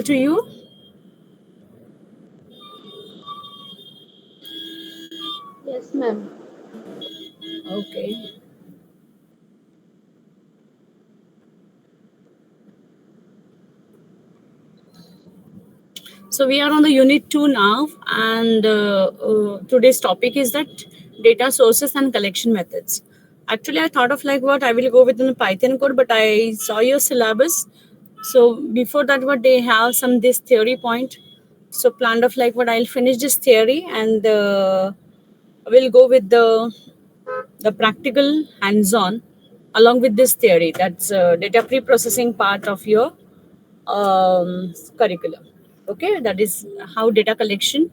audible to you? Yes, ma'am. Okay. So we are on the unit 2 now, and today's topic is that data sources and collection methods. Actually, I thought of like what I will go with in Python code, but I saw your syllabus. So before that, what they have some this theory point. So planned of like what I'll finish this theory and we'll go with the practical hands-on along with this theory. That's data pre-processing part of your curriculum. Okay, that is how data collection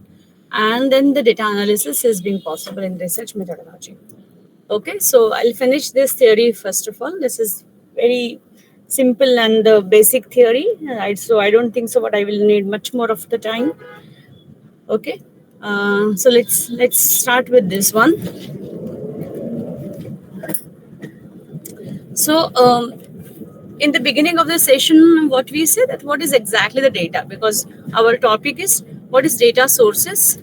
and then the data analysis is being possible in research methodology. Okay, so I'll finish this theory first of all. This is very simple and basic theory, right? So I don't think so. But I will need much more of the time. Okay, so let's start with this one. So in the beginning of the session, what we say that what is exactly the data, because our topic is what is data sources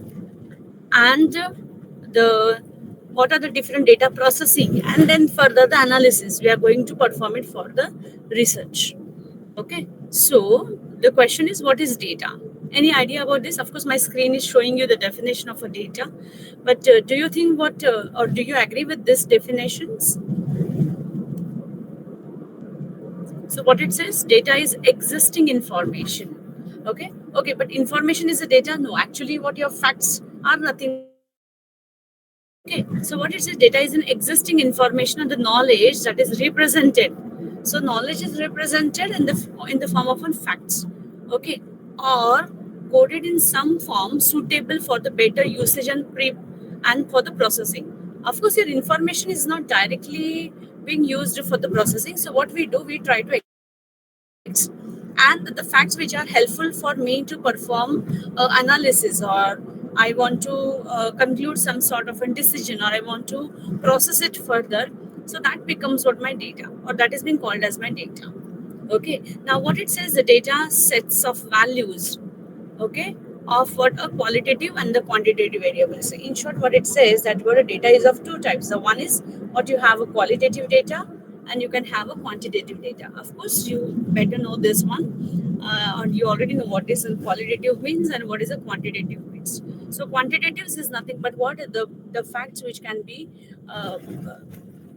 and the what are the different data processing, and then further the analysis we are going to perform it for the research. Okay, so the question is what is data? Any idea about this? Of course my screen is showing you the definition of a data, but do you think what or do you agree with this definitions? So what it says, data is existing information. Okay, okay, but information is a data? No, actually what your facts are nothing. Okay, so what it says, data is an existing information and the knowledge that is represented. So knowledge is represented in the form of facts. Okay, or coded in some form suitable for the better usage and for the processing. Of course, your information is not directly being used for the processing. So what we do, we try to and the facts which are helpful for me to perform analysis, or I want to conclude some sort of a decision, or I want to process it further. So that becomes what my data, or that is being called as my data. Okay, now what it says, the data sets of values. Okay, of what a qualitative and the quantitative variables. So in short, what it says that what a data is of two types. The one is what you have a qualitative data, and you can have a quantitative data. Of course, you better know this one, or you already know what is a qualitative means and what is a quantitative means. So quantitatives is nothing but what the facts which can be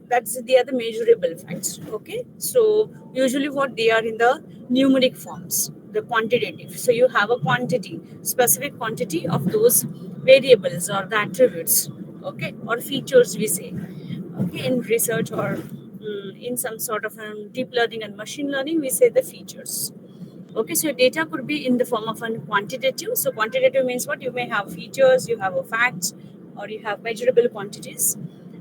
that's the other measurable facts. Okay, so usually what they are in the numeric forms, the quantitative. So you have a quantity, specific quantity of those variables or the attributes, okay, or features we say. Okay, in research or in some sort of deep learning and machine learning, we say the features. Okay, so data could be in the form of a quantitative. So quantitative means what? You may have features, you have a facts, or you have measurable quantities.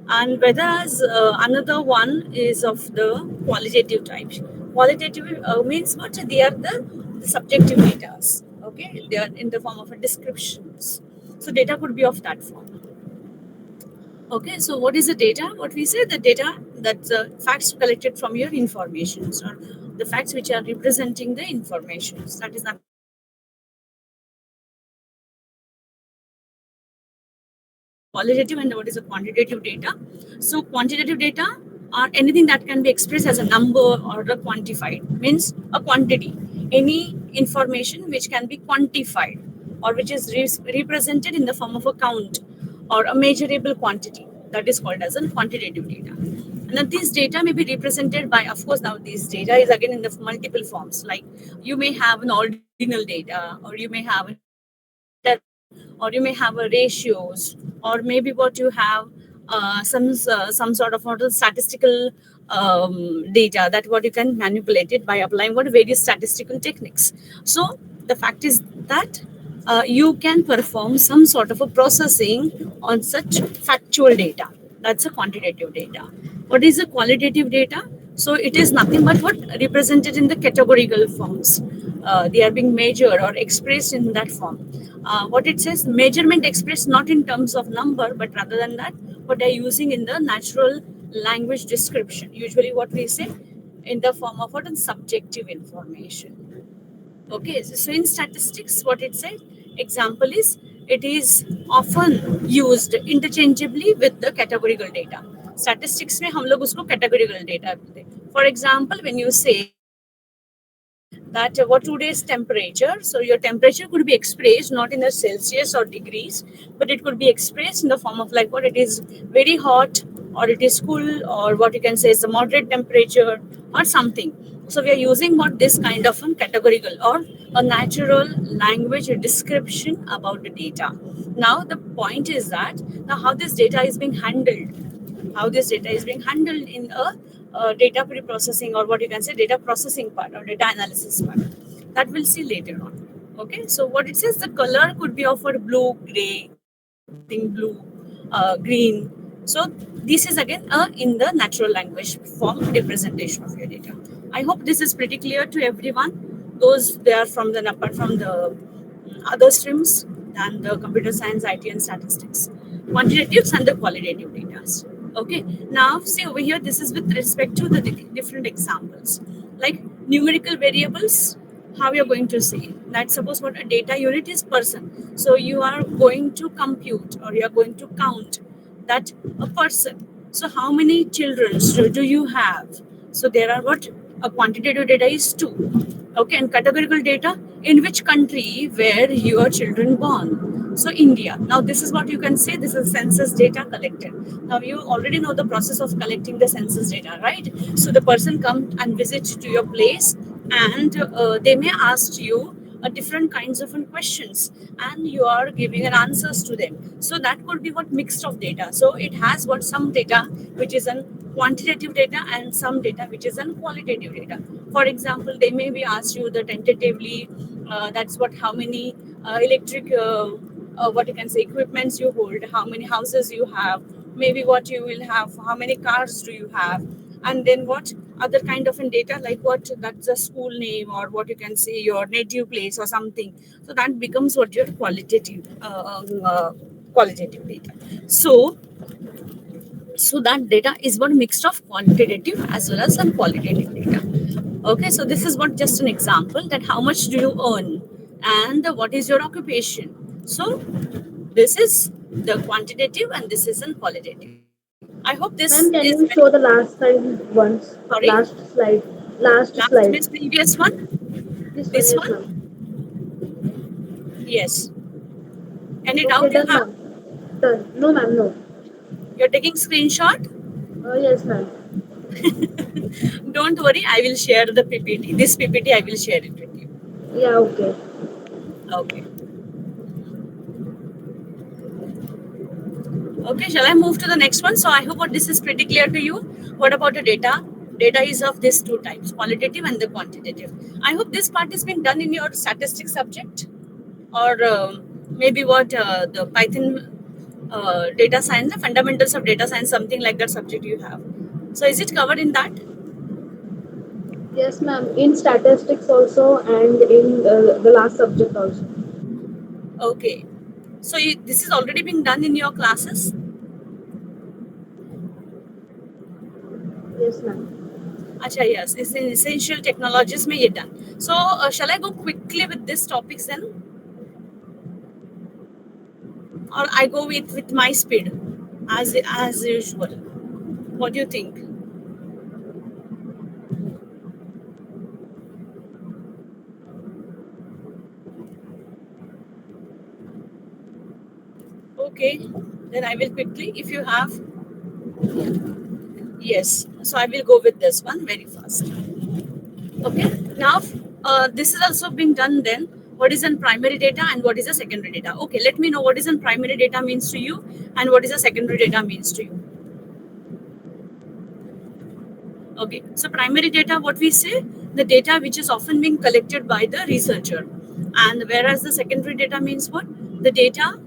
And whereas another one is of the qualitative type. Qualitative means what? They are the subjective data. Okay, they are in the form of a descriptions. So data could be of that form. Okay, so what is the data? What we say, the data, that's facts collected from your informations, or the facts which are representing the informations. That is not qualitative and what is a quantitative data. So quantitative data are anything that can be expressed as a number or a quantified, means a quantity. Any information which can be quantified or which is represented in the form of a count or a measurable quantity, that is called as a quantitative data. And then these data may be represented by, of course, now this data is again in the multiple forms. Like you may have an ordinal data, or you may have a or you may have a ratios, or maybe what you have some sort of what is statistical data, that what you can manipulate it by applying what various statistical techniques. So the fact is that you can perform some sort of a processing on such factual data. That's a quantitative data. What is a qualitative data? So it is nothing but what represented in the categorical forms. They are being measured or expressed in that form. What it says, measurement expressed not in terms of number, but rather than that, what they're using in the natural language description. Usually, what we say in the form of what is subjective information. Okay, so in statistics, what it said, example is it is often used interchangeably with the categorical data. Statistics में हम लोग उसको categorical data बोलते हैं. For example, when you say that what today's temperature, so your temperature could be expressed not in a Celsius or degrees, but it could be expressed in the form of like what it is very hot or it is cool, or what you can say is a moderate temperature or something. So we are using what this kind of a categorical or a natural language description about the data. Now the point is that now how this data is being handled, how this data is being handled in a data pre-processing, or what you can say data processing part or data analysis part, that we'll see later on. Okay, so what it says, the color could be of a blue, gray, something blue, green. So this is again in the natural language form representation of your data. I hope this is pretty clear to everyone, those they are from the apart from the other streams than the computer science, IT, and statistics, quantitatives and the qualitative data. Okay, now see over here, this is with respect to the different examples, like numerical variables. How you're going to say that, suppose what a data unit is person, so you are going to compute or you are going to count that a person. So how many children do you have? So there are what a quantitative data is 2. Okay, and categorical data, in which country were your children born? So India. Now this is what you can say, this is census data collected. Now you already know the process of collecting the census data, right? So the person come and visit to your place, and they may ask you different kinds of questions, and you are giving an answers to them. So that could be what mixed of data. So it has what some data which is an quantitative data and some data which is an qualitative data. For example, they may be asked you the tentatively, that's what how many electric what you can say equipments you hold, how many houses you have, maybe what you will have, how many cars do you have, and then what other kind of data, like what that's a school name, or what you can say your native place or something. So that becomes what your qualitative data. So that data is one mixed of quantitative as well as some qualitative data. Okay, so this is what just an example that how much do you earn and what is your occupation. So this is the quantitative and this is an qualitative. I hope this Ma'am, can is you show the last slide once? sorry, Last slide. Last last slide. means previous one, This one, this yes, one, ma'am. yes. Any Okay, doubt you done, have? ma'am. Done. No, ma'am, no. You're taking screenshot? Yes, ma'am. Don't worry, I will share the PPT. This PPT I will share it with you. Yeah, okay. Okay. Okay, shall I move to the next one? So I hope what this is pretty clear to you. What about the data? Data is of these two types, qualitative and the quantitative. I hope this part has been done in your statistics subject, or maybe what the Python data science, the fundamentals of data science, something like that subject you have. So is it covered in that? Yes, ma'am. In statistics also, and in the last subject also. Okay. So this is already being done in your classes. Yes, ma'am. Acha, yes, it's in essential technologies में ये done. So shall I go quickly with these topics then, or I go with my speed, as usual? What do you think? Okay, then I will quickly. If you have, yes. So I will go with this one very fast. Okay. Now this is also being done then. What is in primary data and what is a secondary data? Okay, let me know what is in primary data means to you and what is a secondary data means to you. Okay, so primary data, what we say, the data which is often being collected by the researcher, and whereas the secondary data means what? The data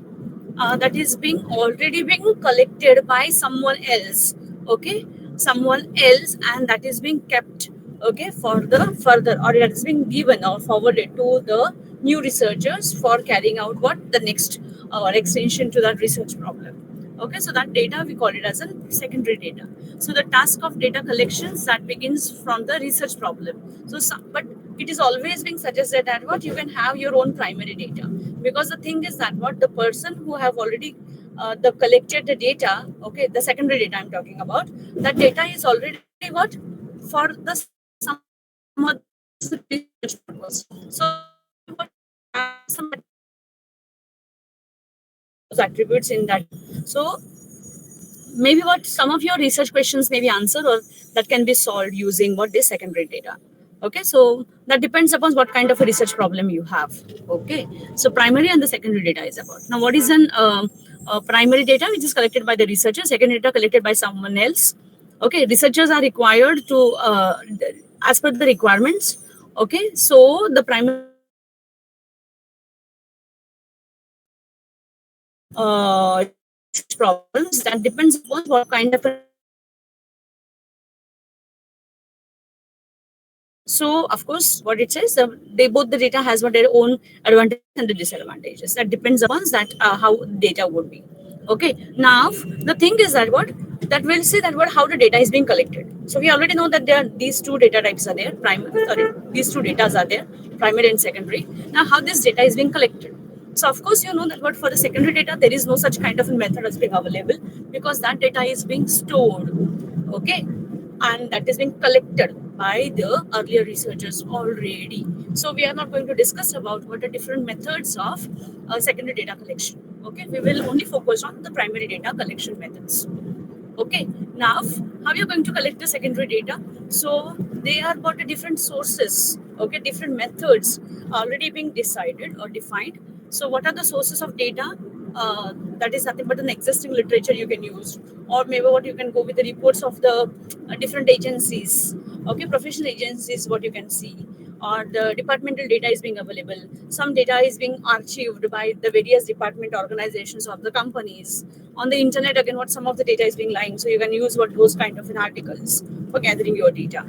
that is being already being collected by someone else. Okay, someone else, and that is being kept. Okay, for the further, or that is being given or forwarded to the new researchers for carrying out what the next or extension to that research problem. Okay, so that data we call it as a secondary data. So the task of data collections that begins from the research problem. But it is always being suggested that what you can have your own primary data, because the thing is that what the person who have already the collected the data, okay, the secondary data I'm talking about, that data is already what for the some other research purpose. So what some those attributes in that. So maybe what some of your research questions may be answered or that can be solved using what this secondary data. Okay, so that depends upon what kind of a research problem you have. Okay, so primary and the secondary data is about. Now what is an primary data, which is collected by the researcher, secondary data collected by someone else. Okay, researchers are required to as per the requirements. Okay, so the primary problems that depends upon what kind of a. So of course, what it says, they both the data has what their own advantages and the disadvantages. That depends upon that how data would be. Okay. Now the thing is that what that will say that what how the data is being collected. So we already know that there are these two data types are there. These two data are there, primary and secondary. Now how this data is being collected. So of course you know that what for the secondary data there is no such kind of a method as being available, because that data is being stored. Okay, and that is being collected by the earlier researchers already. So we are not going to discuss about what are different methods of secondary data collection. Okay, we will only focus on the primary data collection methods. Okay, now how you're going to collect the secondary data? So they are about the different sources. Okay, different methods already being decided or defined. So what are the sources of data? That is nothing but an existing literature you can use, or maybe what you can go with the reports of the different agencies. Okay, professional agencies, what you can see, or the departmental data is being available. Some data is being archived by the various department organizations of the companies on the internet. Again, what some of the data is being lying, so you can use what those kind of articles for gathering your data.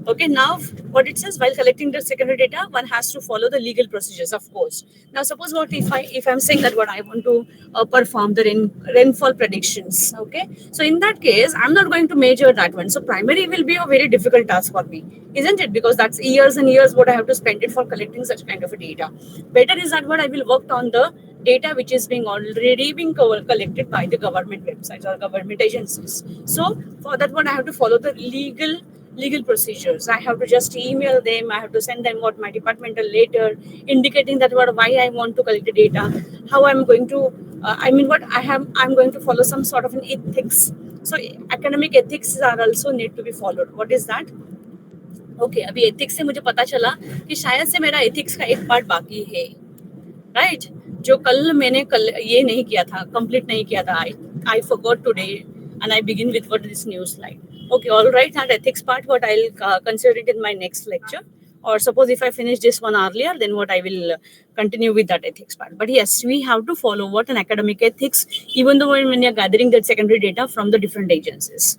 Okay, now what it says, while collecting the secondary data, one has to follow the legal procedures, of course. Now suppose what if I'm saying that what I want to perform the rainfall predictions. Okay, so in that case I'm not going to measure that one, so primary will be a very difficult task for me, isn't it? Because that's years and years what I have to spend it for collecting such kind of a data. Better is that what I will work on the data which is being already being collected by the government websites or government agencies. So for that one I have to follow the legal procedures. I have to just email them. I have to send them what my departmental letter indicating that what why I want to collect the data, how I'm going to. What I have. I'm going to follow some sort of an ethics. So academic ethics are also need to be followed. What is that? Okay अभी ethics से मुझे पता चला कि शायद से मेरा ethics का एक पार्ट बाकी है, राइट जो कल मैंने कल ये नहीं किया था, कंप्लीट नहीं किया था. I forgot today and I begin with what this new slide. Okay, all right, that ethics part what I'll consider it in my next lecture, or suppose if I finish this one earlier, then what I will continue with that ethics part. But yes, we have to follow what an academic ethics, even though when you're gathering that secondary data from the different agencies.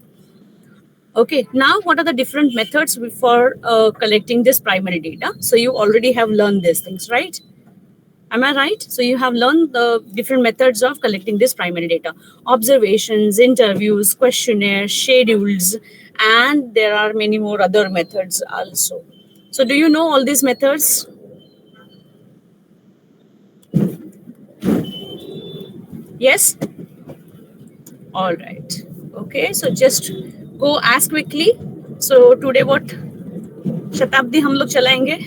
Okay, now what are the different methods for collecting this primary data? So you already have learned these things, right? Am I right? So you have learned the different methods of collecting this primary data: observations, interviews, questionnaires, schedules, and there are many more other methods also. So do you know all these methods? Yes? All right. Okay, so just go as quickly. So today what शताब्दी हम लोग चलाएंगे.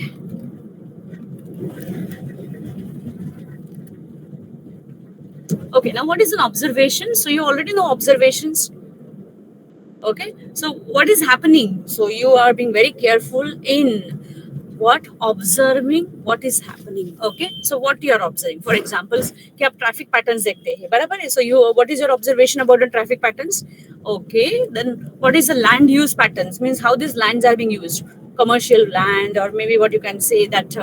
Okay, now what is an observation? So you already know observations. Okay, so what is happening? So you are being very careful in what observing what is happening. Okay, so what you are observing, for example, कि आप traffic patterns देखते हैं, बराबर है? So you, what is your observation about the traffic patterns? Okay, then what is the land use patterns? Means how these lands are being used, commercial land, or maybe what you can say that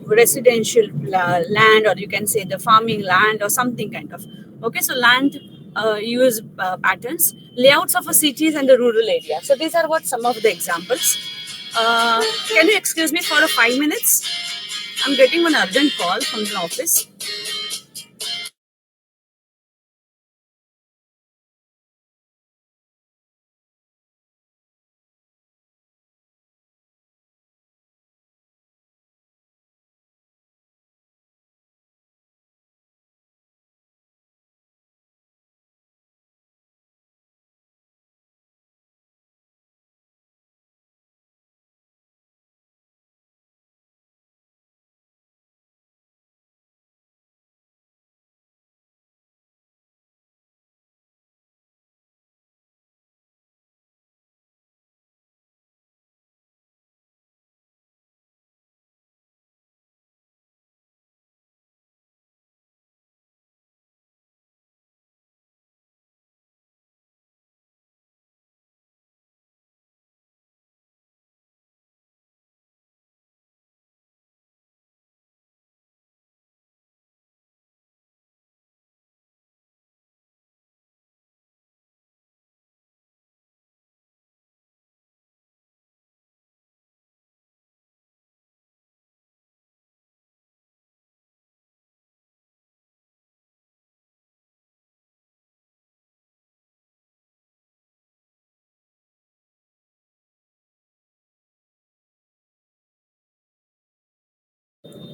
residential land, or you can say the farming land or something kind of. Okay, so land use patterns, layouts of a cities and the rural area. So these are what some of the examples. Can you excuse me for 5 minutes? I'm getting an urgent call from the office.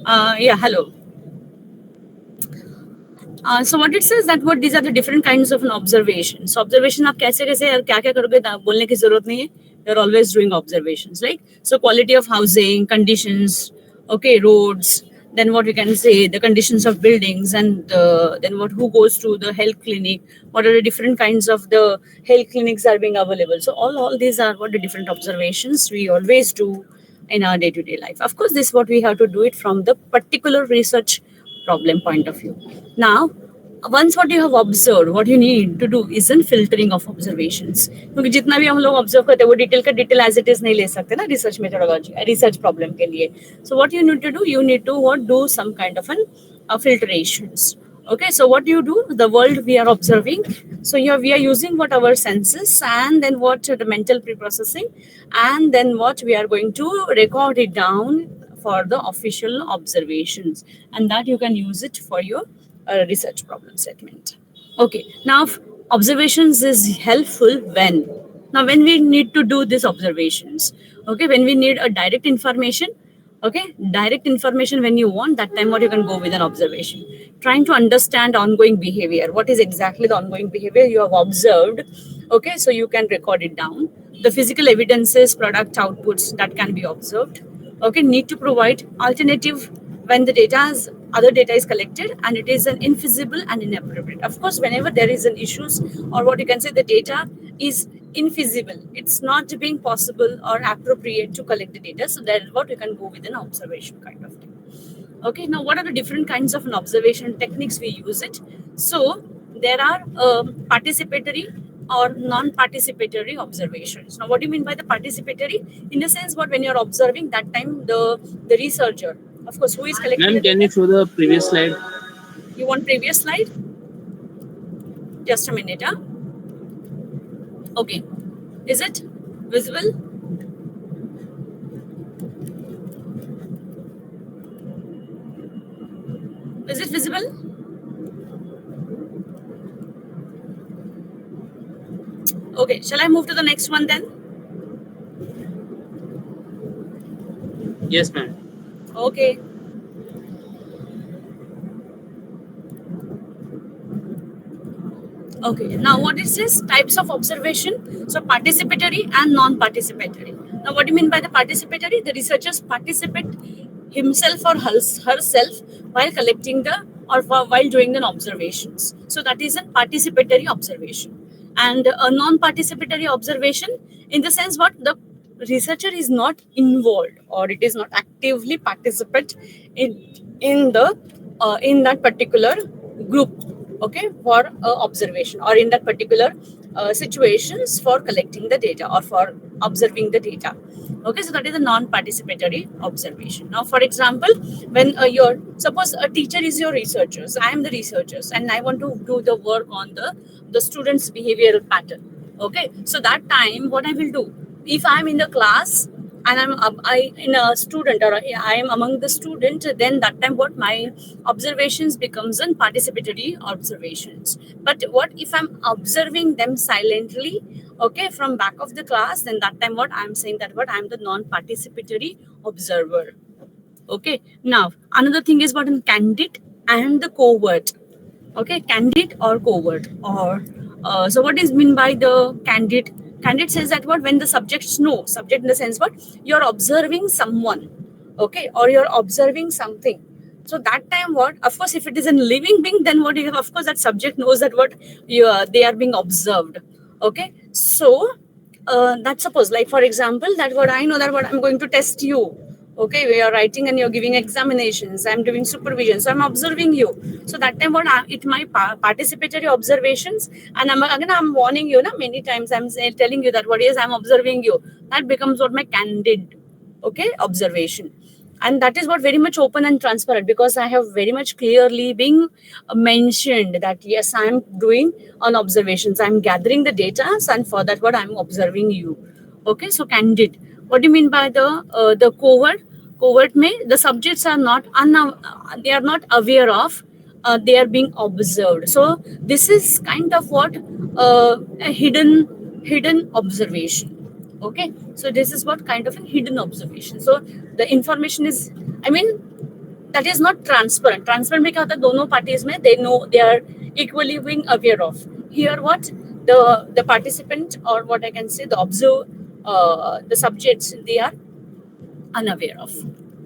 Yeah, hello. So what it says that what these are the different kinds of an observation. So observation आप कैसे कैसे यार क्या क्या करोगे बोलने की जरूरत नहीं है. You're always doing observations, right? So quality of housing, conditions, okay, roads. Then what we can say the conditions of buildings, and then what who goes to the health clinic. What are the different kinds of the health clinics are being available. So all these are what the different observations we always do in our day-to-day life. Of course, this is what we have to do it from the particular research problem point of view. Now, once what you have observed, what you need to do is in filtering of observations. क्योंकि जितना भी हम लोग observe करते हैं वो detail का detail as it is नहीं ले सकते ना रिसर्च मेथोडोलॉजी रिसर्च प्रॉब्लम के लिए. So what you need to do, you need to what do some kind of an filtrations. Okay, so what you do, the world we are observing, so here we are using what our senses, and then what the mental pre-processing, and then what we are going to record it down for the official observations, and that you can use it for your research problem statement. Okay, now observations is helpful when we need to do these observations. Okay, when we need a direct information. Okay, direct information when you want, that time what you can go with an observation. Trying to understand ongoing behavior. What is exactly the ongoing behavior you have observed? Okay, so you can record it down. The physical evidences, product outputs that can be observed. Okay, need to provide alternative when the other data is collected and it is an invisible and inappropriate. Of course, whenever there is an issues, or what you can say the data is invisible, it's not being possible or appropriate to collect the data, so that is what you can go with an observation kind of thing. Okay, now what are the different kinds of an observation techniques we use it? So there are participatory or non-participatory observations. Now what do you mean by the participatory? In the sense what when you're observing, that time the researcher, of course, who is collecting Ma'am, the can you data? show the previous slide? You want previous slide? Just a minute, huh? Okay, is it visible? Is it visible? Okay, shall I move to the next one then? Yes, ma'am. Okay. Okay, now what is this? Types of observation. So participatory and non-participatory. Now what do you mean by the participatory? The researchers participate himself or herself while collecting while doing the observations. So that is a participatory observation. And a non-participatory observation in the sense what the researcher is not involved or it is not actively participate in that particular group, okay, for observation, or in that particular situations for collecting the data or for observing the data. Okay, so that is a non-participatory observation. Now for example, when suppose a teacher is your researchers, I am the researchers, and I want to do the work on the students behavioral pattern. Okay, so that time what I will do, if I am in the class and I in a student, or I am among the student, then that time what my observations becomes an participatory observations. But what if I'm observing them silently, okay, from back of the class, then that time what I'm saying that what I'm the non-participatory observer. Okay, now another thing is what in candid and the covert. Okay, candid or covert, or so what is mean by the candid? Candid says that what when the subjects know, subject in the sense what you're observing someone, okay, or you're observing something. So that time what, of course, if it is a living being, then what you have, of course, that subject knows that what they are being observed. Okay, so that suppose like for example that what I know that what I'm going to test you. Okay, we are writing and you're giving examinations, I'm doing supervision, so I'm observing you. So that time what it my participatory observations, and I'm warning you na, many times I'm telling you that what is I'm observing you, that becomes what my candid, okay, observation. And that is what very much open and transparent, because I have very much clearly been mentioned that yes, I'm doing on observations, I'm gathering the data, and for that what I'm observing you. Okay, so candid. What do you mean by the covert? Covert may the subjects are not they are not aware of they are being observed. So this is kind of what a hidden observation. Okay, so this is what kind of a hidden observation. So the information is, I mean, that is not transparent. Transparent में क्या होता है, दोनों parties में they know, they are equally being aware of. Here what the participant, or what I can say, the observer, the subjects, they are unaware of,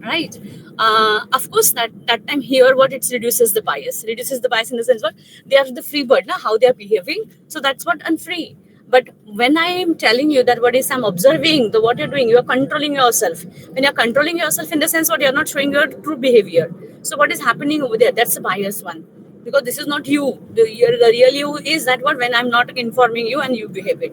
right? Of course, that time here what it reduces the bias in the sense what they are the free bird, how they are behaving, so that's what unfree. But when I am telling you that what is I'm observing, the what you're doing, you are controlling yourself. When you're controlling yourself in the sense what you're not showing your true behavior, so what is happening over there, that's the bias one, because this is not you. The real you is that what when I'm not informing you and you behave it.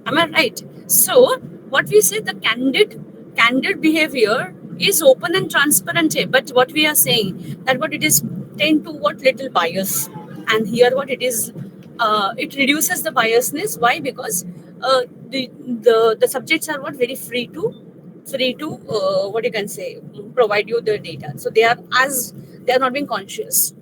Am I right? So what we say, the candid behavior is open and transparent, but what we are saying that what it is tend to what little bias, and here what it is, it reduces the biasness. Why? Because the subjects are what very free to what you can say, provide you the data, so they are not being conscious.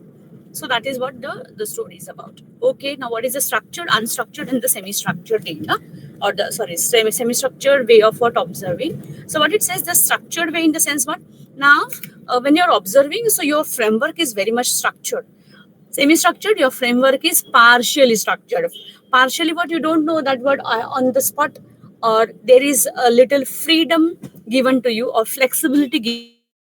So that is what the story is about. Okay, now what is the structured, unstructured, and the semi-structured data, or the semi-structured way of what observing. So what it says, the structured way in the sense what now when you're observing, so your framework is very much structured. Semi-structured, your framework is partially structured. Partially, what you don't know that what on the spot, or there is a little freedom given to you or flexibility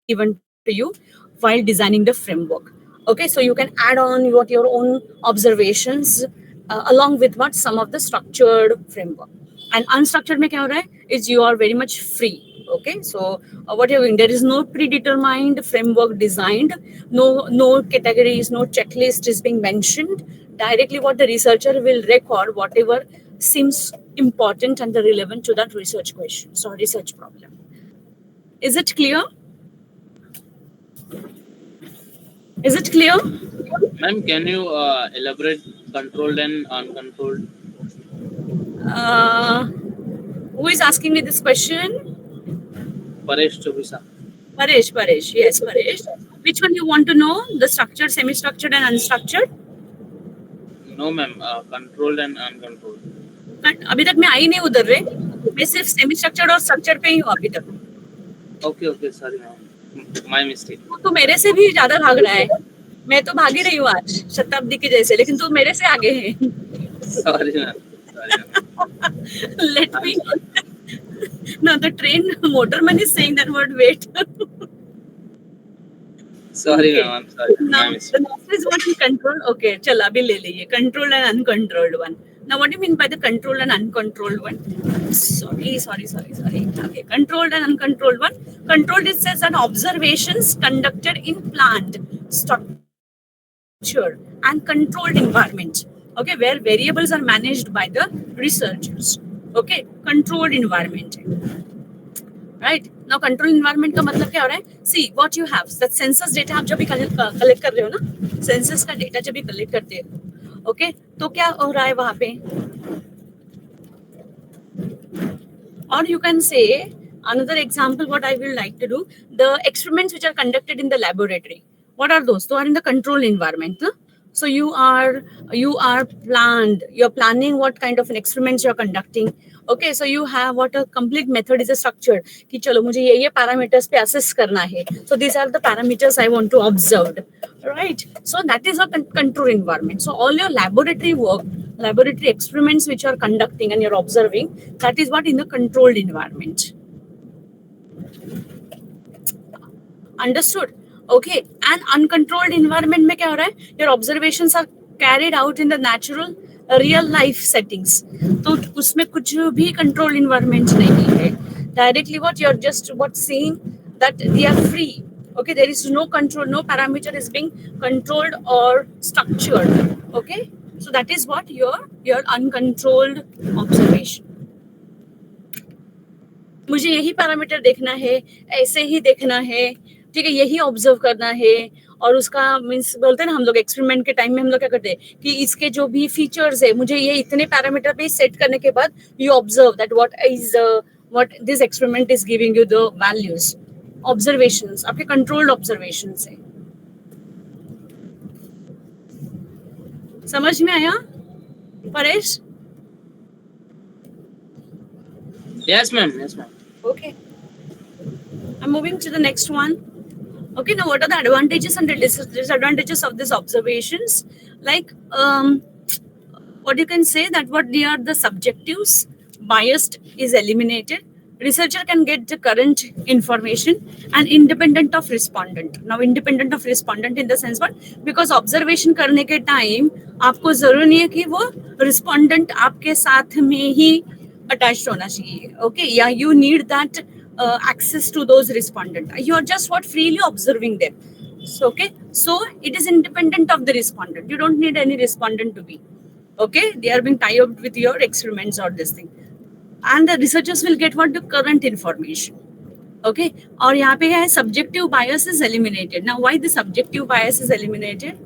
given to you while designing the framework. Okay, so you can add on what your own observations along with what some of the structured framework. And unstructured mein kya ho raha hai is you are very much free. Okay, so what you're doing, there is no predetermined framework designed, no categories, no checklist is being mentioned. Directly what the researcher will record whatever seems important and relevant to that research question or research problem. Is it clear? Is it clear? Ma'am, can you elaborate controlled and uncontrolled? Who is asking me this question? Paresh Chobisa. Paresh. Yes, Paresh. Which one you want to know? The structured, semi-structured, and unstructured? No, ma'am. Controlled and uncontrolled. अभी तक मैं आई नहीं उधर रे, मैं सिर्फ semi structured और structured पे ही हूँ अभी तक. Okay, sorry, ma'am. My mistake. तो मेरे से भी ज्यादा भाग रहा है. मैं तो भागी रही हूँ आज शताब्दी के जैसे, लेकिन तू मेरे से आगे है. Sorry, ma'am. Let me. No, the train motorman is saying that word. Wait. Sorry, Okay. ma'am. I'm sorry. Now My the mistake. next is what is controlled. Okay, चल अभी ले लिए controlled and uncontrolled one. Now what do you mean by the controlled and uncontrolled one? Sorry. Okay, controlled and uncontrolled one. Controlled, it says that observations conducted in planned, structured, and controlled environment. Okay, where variables are managed by the researchers. Okay, controlled environment. Right now, control environment का मतलब क्या हो रहा है? See what you have. That census data आप जब भी collect कर रहे हो ना, census का data जब भी collect करते हो, okay, तो क्या हो रहा है वहाँ पे? Or you can say another example. What I will like to do, the experiments which are conducted in the laboratory. What are those? Those are in the controlled environment. No? So you're planning what kind of an experiments you're conducting. Okay, so you have what a complete method is a structured. कि चलो मुझे ये parameters पे assess करना है. So these are the parameters I want to observe, right? So that is a control environment. So all your laboratory work, laboratory experiments which you're conducting and you're observing, that is what in the controlled environment. Understood? Okay, and uncontrolled environment में क्या हो रहा है? Your observations are carried out in the natural real life settings. तो उसमें कुछ भी controlled environment नहीं है. Directly what you're just seeing that they are free. Okay, there is no control, no parameter is being controlled or structured. Okay, so that is what your uncontrolled observation. मुझे यही parameter देखना है, ऐसे ही देखना है, ठीक है, यही ऑब्जर्व करना है. और उसका मीन्स बोलते हैं ना हम लोग एक्सपेरिमेंट के टाइम में हम लोग क्या करते हैं कि इसके जो भी फीचर्स है मुझे ये इतने पैरामीटर पे सेट करने के बाद you observe that what this experiment is giving you the values. Observations आपके कंट्रोल्ड ऑब्जर्वेशंस है. समझ में आया Paresh? Yes, ma'am. Okay, I'm moving to the next one. Okay, now what are the advantages and the disadvantages of these observations? Like, what you can say that what they are the subjectives, biased is eliminated. Researcher can get the current information and independent of respondent. Now, independent of respondent in the sense what? Because observation करने के time आपको जरूरी नहीं है कि वो respondent आपके साथ में ही attached होना चाहिए. Okay, yeah, you need that access to those respondent. You are just what freely observing them. So, okay, so it is independent of the respondent. You don't need any respondent to be. Okay, they are being tied up with your experiments or this thing, and the researchers will get what the current information. Okay, और यहाँ पे है subjective bias is eliminated. Now, why the subjective bias is eliminated?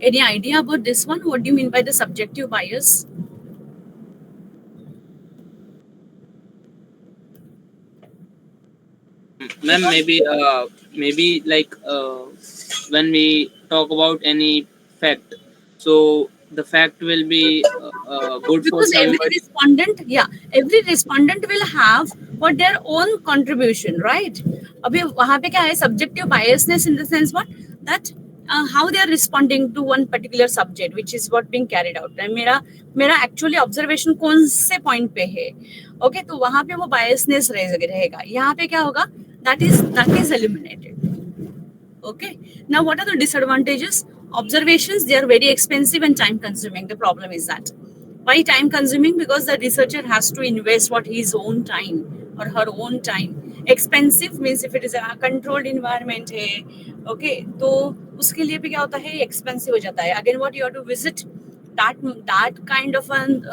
Any idea about this one? What do you mean by the subjective bias? Ma'am, maybe like when we talk about any fact, so the fact will be good for Because every somebody. respondent, yeah, every respondent will have what their own contribution, right? अभी वहाँ पे क्या है subjective biasness in the sense what that how they are responding to one particular subject which is what being carried out. मेरा actually observation कौन से point पे है, okay, तो वहाँ पे वो biasness रहेगा. यहाँ पे क्या होगा? That is eliminated. Okay. Now, what are the disadvantages? Observations, they are very expensive and time consuming. The problem is that. Why time consuming? Because the researcher has to invest what his own time or her own time. Expensive means if it is a controlled environment है, okay, तो उसके लिए भी क्या होता है? Expensive हो जाता है. Again, what you have to visit that kind of an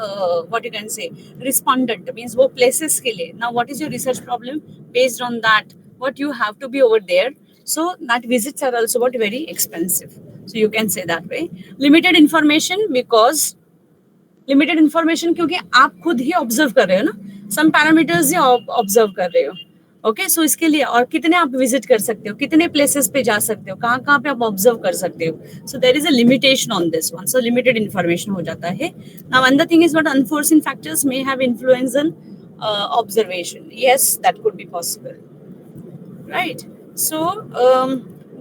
what you can say respondent means वो places के लिए. Now, what is your research problem? Based on that, what you have to be over there. So that visits are also what very expensive. So you can say that way. Limited information because limited information क्योंकि आप खुद ही observe कर रहे हो ना, some parameters ही observe कर रहे हो. ओके, सो इसके लिए और कितने आप विजिट कर सकते हो, कितने प्लेसेस पे जा सकते हो, कहाँ पे आप ऑब्जर्व कर सकते हो. So there is a limitation on this one. So limited information हो जाता है. Now another thing is what unforeseen factors may have influence on observation. Yes, that could be possible, right. So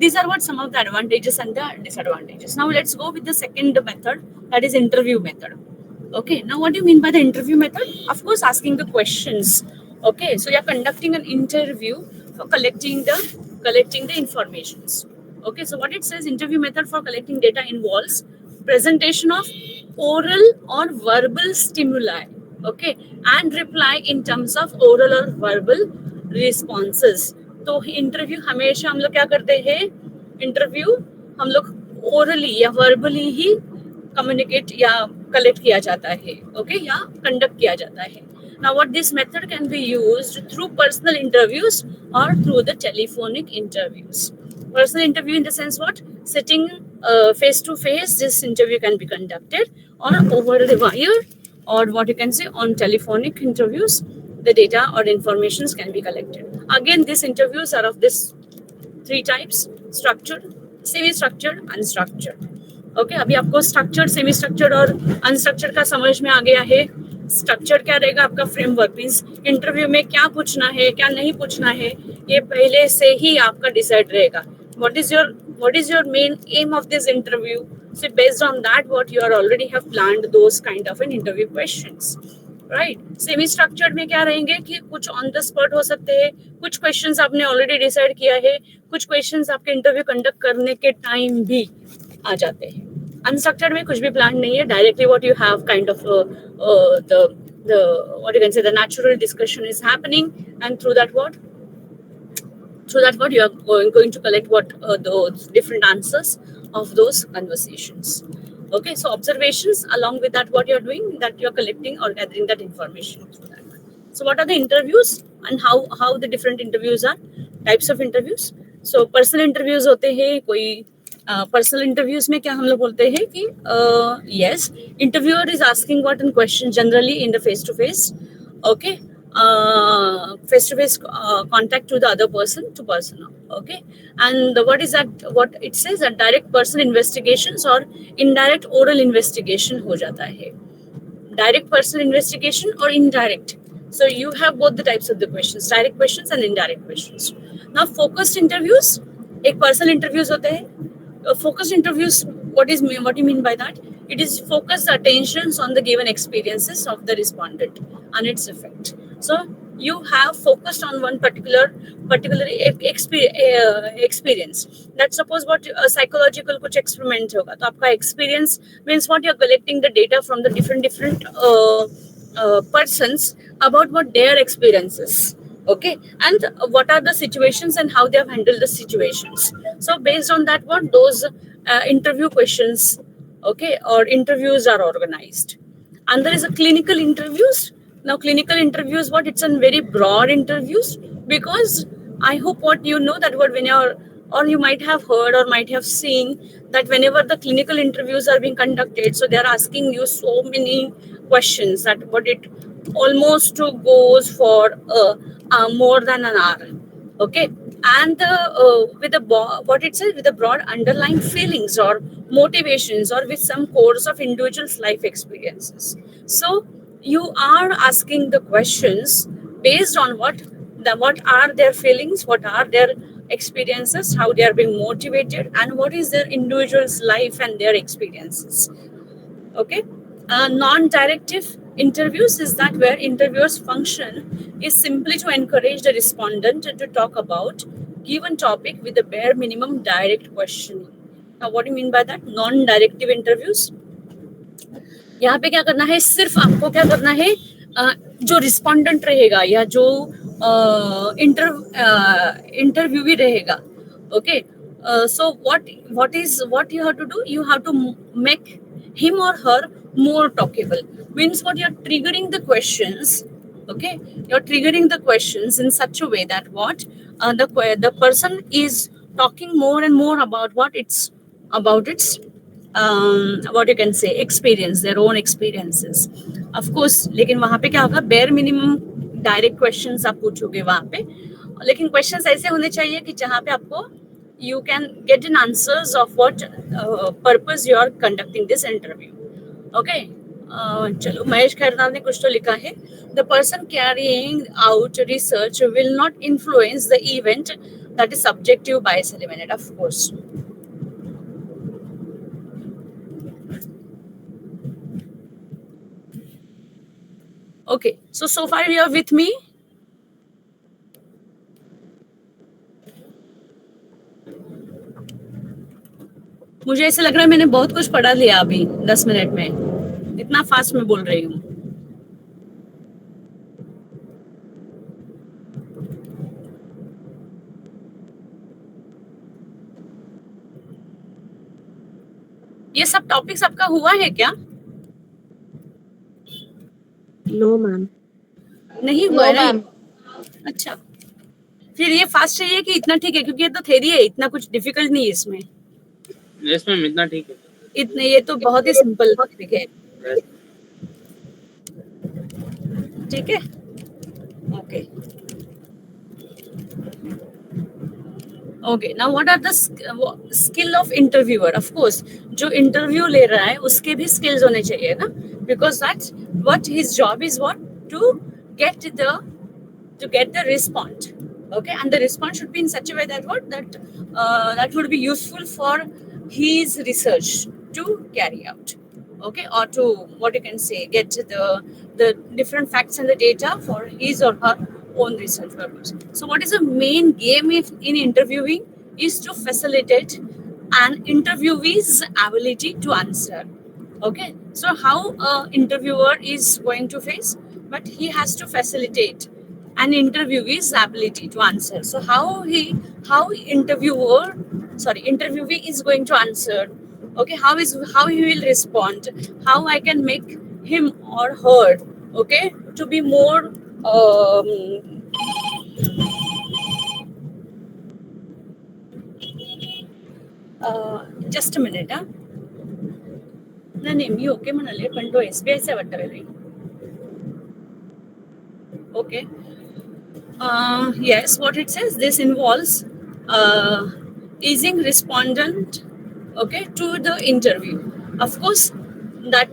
these are what some of the advantages and the disadvantages. Now let's go with the second method, that is interview method. Okay, now what do you mean by the interview method? Of course, asking the questions. Okay, so you're conducting an interview for collecting the informations. Okay, so what it says, interview method for collecting data involves presentation of oral or verbal stimuli, okay, and reply in terms of oral or verbal responses. तो interview हमेशा हम लोग क्या करते हैं, interview हम लोग orally या वर्बली ही कम्युनिकेट या कलेक्ट किया जाता है, ओके, या कंडक्ट किया जाता है. Now what this method can be used through personal interviews or through the telephonic interviews. Personal interview in the sense what? Sitting face to face, this interview can be conducted, or over the wire, or what you can say on telephonic interviews, the data or informations can be collected. Again, these interviews are of this three types: structured, semi-structured, unstructured. Okay, अभी आपको structured, semi structured और unstructured का समझ में आ गया है. Structured क्या रहेगा आपका फ्रेमवर्क, मीन्स इंटरव्यू में क्या पूछना है क्या नहीं पूछना है ये पहले से ही आपका डिसाइड रहेगा. what is your main aim of this interview, so based on that what you are already have planned those kind of an interview questions, right. Semi structured में क्या रहेंगे कि कुछ ऑन द स्पॉट हो सकते हैं, कुछ क्वेश्चंस आपने ऑलरेडी डिसाइड किया है, कुछ क्वेश्चंस आपके इंटरव्यू कंडक्ट करने के टाइम भी आ जाते हैं. अनस्ट्रक्चर्ड में कुछ भी प्लान नहीं है, directly what you have kind of the what you can say the natural discussion is happening, and through that what you are going to collect what those different answers of those conversations. Okay, so observations along with that what you're doing, that you're collecting or gathering that information through that. So what are the interviews and how the different interviews are, types of interviews. So personal interviews होते हैं, कोई personal interviews में क्या हम लोग बोलते हैं कि yes, interviewer is asking what an question generally in the face to face, okay, face to face contact to the other person to person, okay, and what is that, what it says that direct person investigations or indirect oral investigation हो जाता है. direct person investigation or indirect, so you have both the types of the questions, direct questions and indirect questions. Now focused interviews, एक personal interviews होते हैं. Focused interviews, what do you mean by that? It is focused attentions on the given experiences of the respondent and its effect. So you have focused on one particular experience. Let's suppose what psychological कुछ experiment होगा, तो आपका experience means what you're collecting the data from the different persons about what their experiences. Okay, and what are the situations and how they have handled the situations. So based on that, what those interview questions, okay, or interviews are organized. And there is a clinical interviews. Now clinical interviews, what it's a very broad interviews, because I hope what you know that what when you're, or you might have heard or might have seen that whenever the clinical interviews are being conducted, so they're asking you so many questions that what it almost goes for more than an hour. Okay, and with what it says, with the broad underlying feelings or motivations or with some course of individual's life experiences. So you are asking the questions based on what are their feelings, what are their experiences, how they are being motivated, and what is their individual's life and their experiences. Okay, non-directive interviews is that where interviewers function is simply to encourage the respondent to talk about given topic with the bare minimum direct questioning. Now what do you mean by that? Non-directive interviews, यहाँ पे क्या करना है, सिर्फ आपको क्या करना है, जो रिस्पोंडेंट रहेगा या जो इंटरव्यूवी रहेगा, okay, so what you have to do, you have to make him or her more talkable. Means what, you're triggering the questions, okay, you're triggering the questions in such a way that what the person is talking more and more about what its what you can say experience, their own experiences, of course. लेकिन वहां पे क्या होगा, bare minimum direct questions आप पूछोगे वहां पे, लेकिन questions ऐसे होने चाहिए कि जहां पे आपको you can get an answers of what purpose you are conducting this interview. Okay, चलो, महेश खैरनार ने कुछ तो लिखा है, the person carrying out research will not influence the event that is subjective bias eliminated, of course. Okay, so far you are with me. मुझे ऐसा लग रहा है मैंने बहुत कुछ पढ़ा लिया अभी 10 मिनट में, इतना फास्ट में बोल रही हूँ. ये सब टॉपिक्स आपका हुआ है क्या? No ma'am. नहीं हुआ है ना? अच्छा, फिर ये फास्ट चाहिए कि इतना ठीक है, क्योंकि ये तो थ्योरी है, इतना कुछ डिफिकल्ट नहीं है इसमें. यस मैम, इतना ठीक है. इतने, ये तो बहुत ही सिंपल टॉपिक है. ठीक है, okay. Okay, now what are the skill of interviewer? Of course, जो interview ले रहा है उसके भी skills होने चाहिए ना, because that's what his job is, what to get the response. Okay, and the response should be in such a way that that would be useful for his research to carry out. Okay, or to what you can say, get the different facts and the data for his or her own research purpose. So what is the main game in interviewing is to facilitate an interviewee's ability to answer. Okay, so how an interviewer is going to face, but he has to facilitate an interviewee's ability to answer. So how interviewee is going to answer. Okay, how he will respond, how I can make him or her, okay, to be more just a minute, नाही मी okay म्हणाले, पण तो SBI चा वाटतं वेगळी. Okay, yes, what it says, this involves easing respondent, okay, to the interview. Of course, that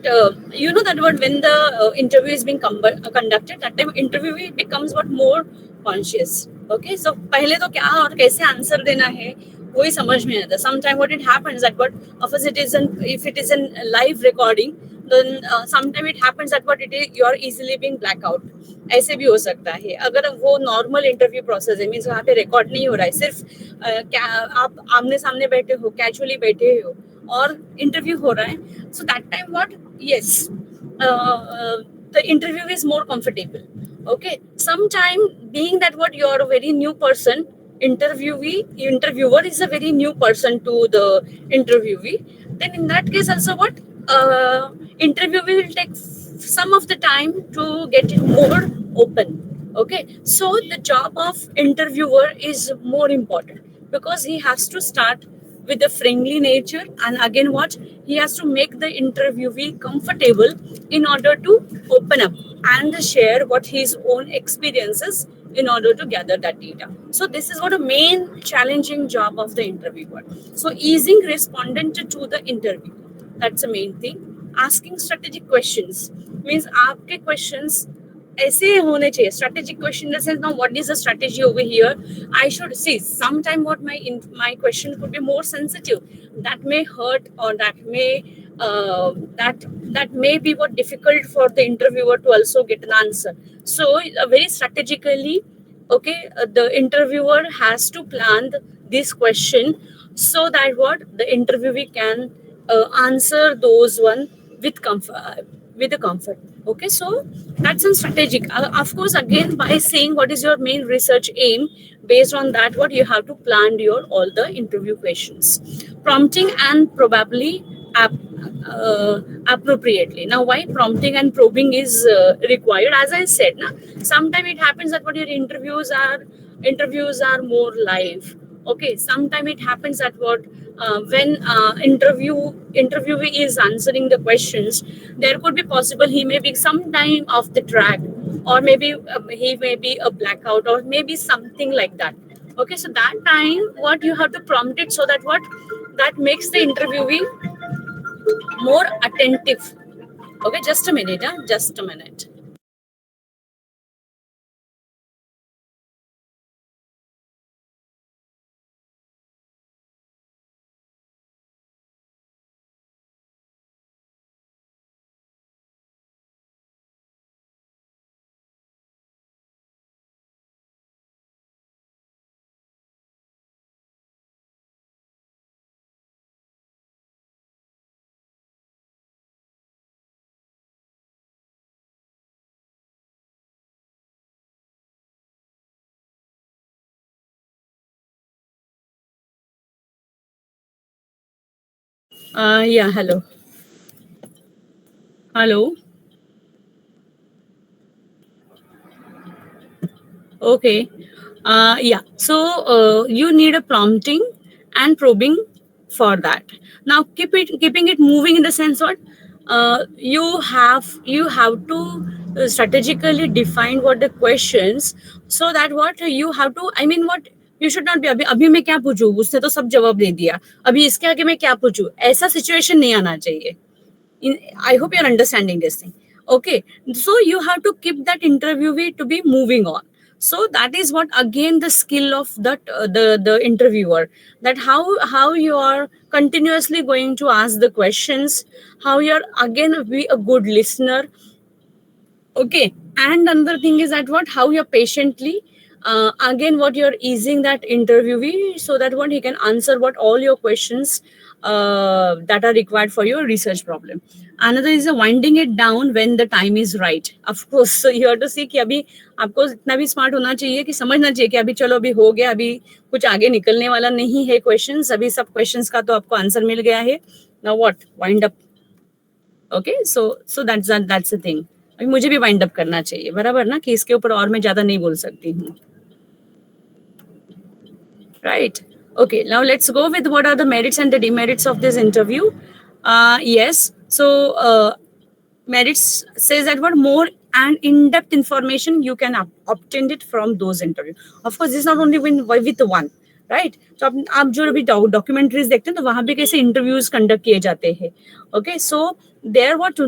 you know that when the interview is being conducted, that time interviewee becomes more conscious. Okay so पहले तो क्या और कैसे answer देना है वही समझ में आता. Sometime what it happens that what of course it is an if it is in live recording then sometime it happens that what it is you are easily being black out. ऐसे भी हो सकता है अगर वो normal interview process है means वहाँ पे रिकॉर्ड नहीं हो रहा है सिर्फ क्या आप आमने सामने बैठे हो कैजुअली बैठे हो और इंटरव्यू हो रहा है so that time what yes the interview is more comfortable. Okay, sometime being that what you are a very new person, interviewer is a very new person to the interviewee, then in that case also what interviewee will take some of the time to get it more open. Okay, so the job of interviewer is more important because he has to start with a friendly nature and again what he has to make the interviewee comfortable in order to open up and share what his own experiences in order to gather that data. So this is what a main challenging job of the interviewer. So easing respondent to the interview, that's the main thing. Asking strategic questions means आपके questions ऐसे होने चाहिए strategic question in the sense now what is the strategy over here. I should see sometime what my question could be more sensitive that may hurt or that may that may be what difficult for the interviewer to also get an answer. So very strategically okay the interviewer has to plan this question so that what the interviewee can answer those one with comfort with the comfort. Okay, so that's some strategic. Of course, again by saying what is your main research aim, based on that, what you have to plan your all the interview questions, prompting and probably appropriately. Now, why prompting and probing is required? As I said, na, sometimes it happens that what your interviews are more live. Okay, sometimes it happens that what when interviewee is answering the questions, there could be possible he may be some time off the track, or maybe he may be a blackout, or maybe something like that. Okay, so that time what you have to prompt it so that what that makes the interviewee more attentive. Okay, just a minute, just a minute. Yeah, hello. Hello. Okay. Yeah. So you need a prompting and probing for that. Now keeping it moving in the sense what you have to strategically define what the questions so that what you have to I mean what you should not be अभी अभी मैं क्या पूछूं उसने तो सब जवाब दे दिया अभी इसके आगे मैं क्या पूछूं ऐसा सिचुएशन नहीं आना चाहिए. I hope you're understanding this thing. Okay, so you have to keep that interviewee to be moving on. So that is what again the skill of that the interviewer, that how you are continuously going to ask the questions, how you're again be a good listener. Okay, and another thing is that what how you're patiently again what you're easing that interviewee so that what he can answer what all your questions that are required for your research problem. Another is winding it down when the time is right. Of course, so you have to see कि अभी आपको इतना भी smart होना चाहिए कि समझना चाहिए कि अभी चलो अभी हो गया अभी कुछ आगे निकलने वाला नहीं है क्वेश्चंस अभी सब क्वेश्चंस का तो आपको आंसर मिल गया है. Now what wind up. Okay so that's the thing. अभी मुझे भी वाइंड अप करना चाहिए बराबर ना कि इसके ऊपर और मैं ज्यादा नहीं बोल सकती हूँ. Right. Okay. Now let's go with what are the merits and the demerits of this interview. Yes. So merits says that what more and in-depth information you can obtain it from those interviews. Of course, this is not only with one. Right तो आप जो अभी documentaries देखते हैं तो वहां पे कैसे इंटरव्यूज कंडक्ट किए जाते हैं. Okay so there what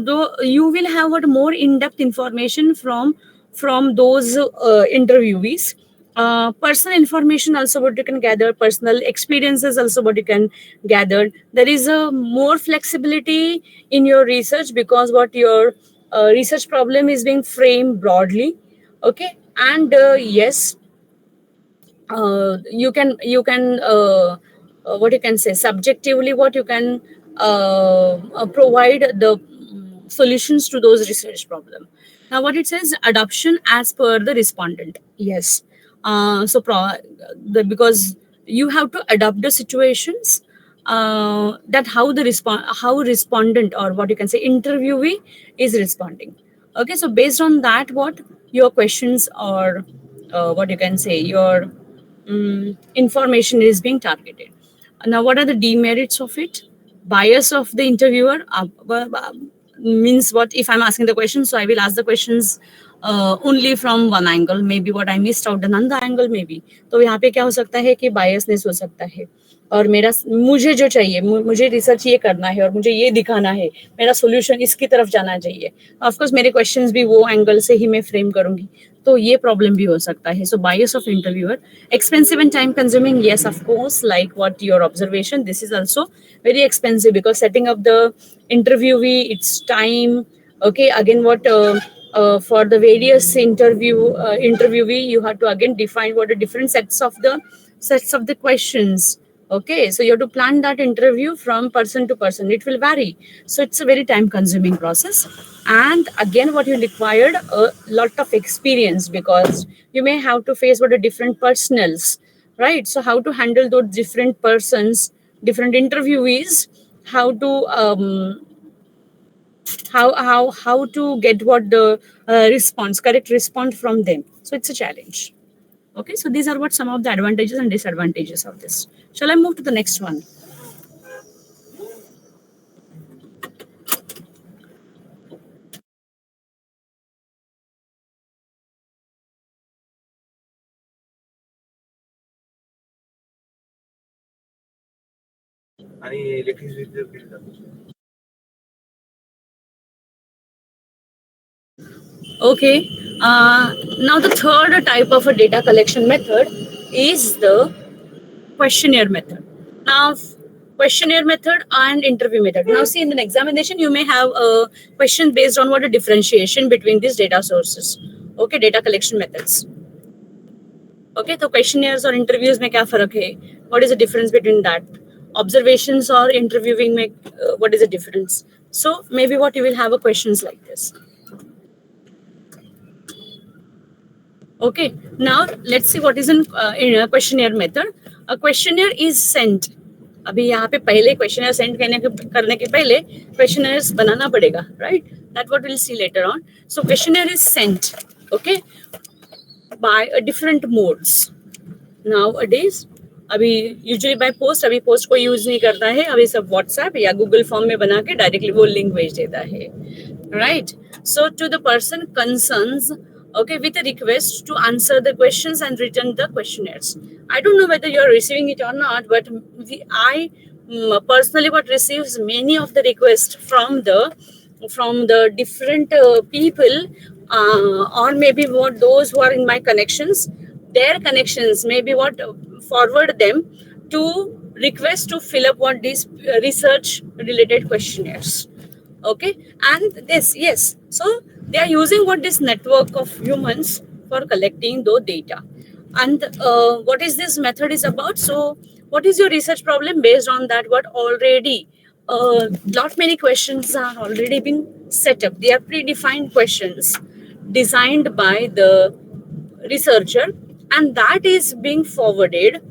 you will have what more in depth information from those interviewees. Personal information also what you can gather, personal experiences also what you can gather. There is a more flexibility in your research because what your research problem is being framed broadly. Okay, and yes, you can what you can say subjectively what you can provide the solutions to those research problem. Now what it says, adoption as per the respondent. Yes, because you have to adapt the situations that how respondent or what you can say interviewee is responding. Okay, so based on that what your questions or what you can say your information is being targeted. Now, what are the demerits of it? Bias of the interviewer means what if I'm asking the question, so I will ask the questions only from one angle. Maybe what I missed out another angle maybe. तो यहाँ पे क्या हो सकता है कि biasness हो सकता है और मुझे जो चाहिए मुझे रिसर्च ये करना है और मुझे ये दिखाना है, मेरा सोल्यूशन इसकी तरफ जाना चाहिए, ऑफकोर्स मेरे क्वेश्चंस भी वो एंगल से ही मैं फ्रेम करूंगी, तो ये प्रॉब्लम भी हो सकता है. So bias of interviewer, expensive and time consuming, yes of course, like what your observation, this is also very expensive because setting up the interviewee, it's time. Okay, again what for the various interviewee you have to again define what the different sets of the questions. Okay, so you have to plan that interview from person to person, it will vary, so it's a very time consuming process. And again what you required a lot of experience because you may have to face what a different personals, right? So how to handle those different persons, different interviewees, how to how to get what the correct response from them, so it's a challenge. Okay, so these are what some of the advantages and disadvantages of this. Shall I move to the next one? आणि electricity bill जातं. Okay, now the third type of a data collection method is the questionnaire method. Now, questionnaire method and interview method. Now, see, in an examination, you may have a question based on what a differentiation between these data sources. Okay, data collection methods. Okay, so questionnaires or interviews में क्या फर्क है? What is the difference between that? Observations or interviewing में what is the difference? So maybe what you will have a questions like this. Okay, now let's see what is in a questionnaire method. A questionnaire is sent. अभी यहाँ पे पहले questionnaire send करने के पहले questionnaires बनाना पड़ेगा, right? That what we'll see later on. So questionnaire is sent, okay, by a different modes. Nowadays, अभी usually by post, अभी पोस्ट कोई यूज नहीं करता है, अभी सब व्हाट्सएप या गूगल फॉर्म में बना के डायरेक्टली वो लिंक भेज देता है, right? So to the person concerns, okay, with a request to answer the questions and return the questionnaires. I don't know whether you're receiving it or not, but I personally what receives many of the requests from the different people, or maybe what those who are in my connections, their connections maybe what forward them to request to fill up what these research related questionnaires. Okay, and this, yes, so they are using what this network of humans for collecting those data. And what is this method is about? So what is your research problem? Based on that, what already lot many questions are already being set up, they are predefined questions designed by the researcher, and that is being forwarded,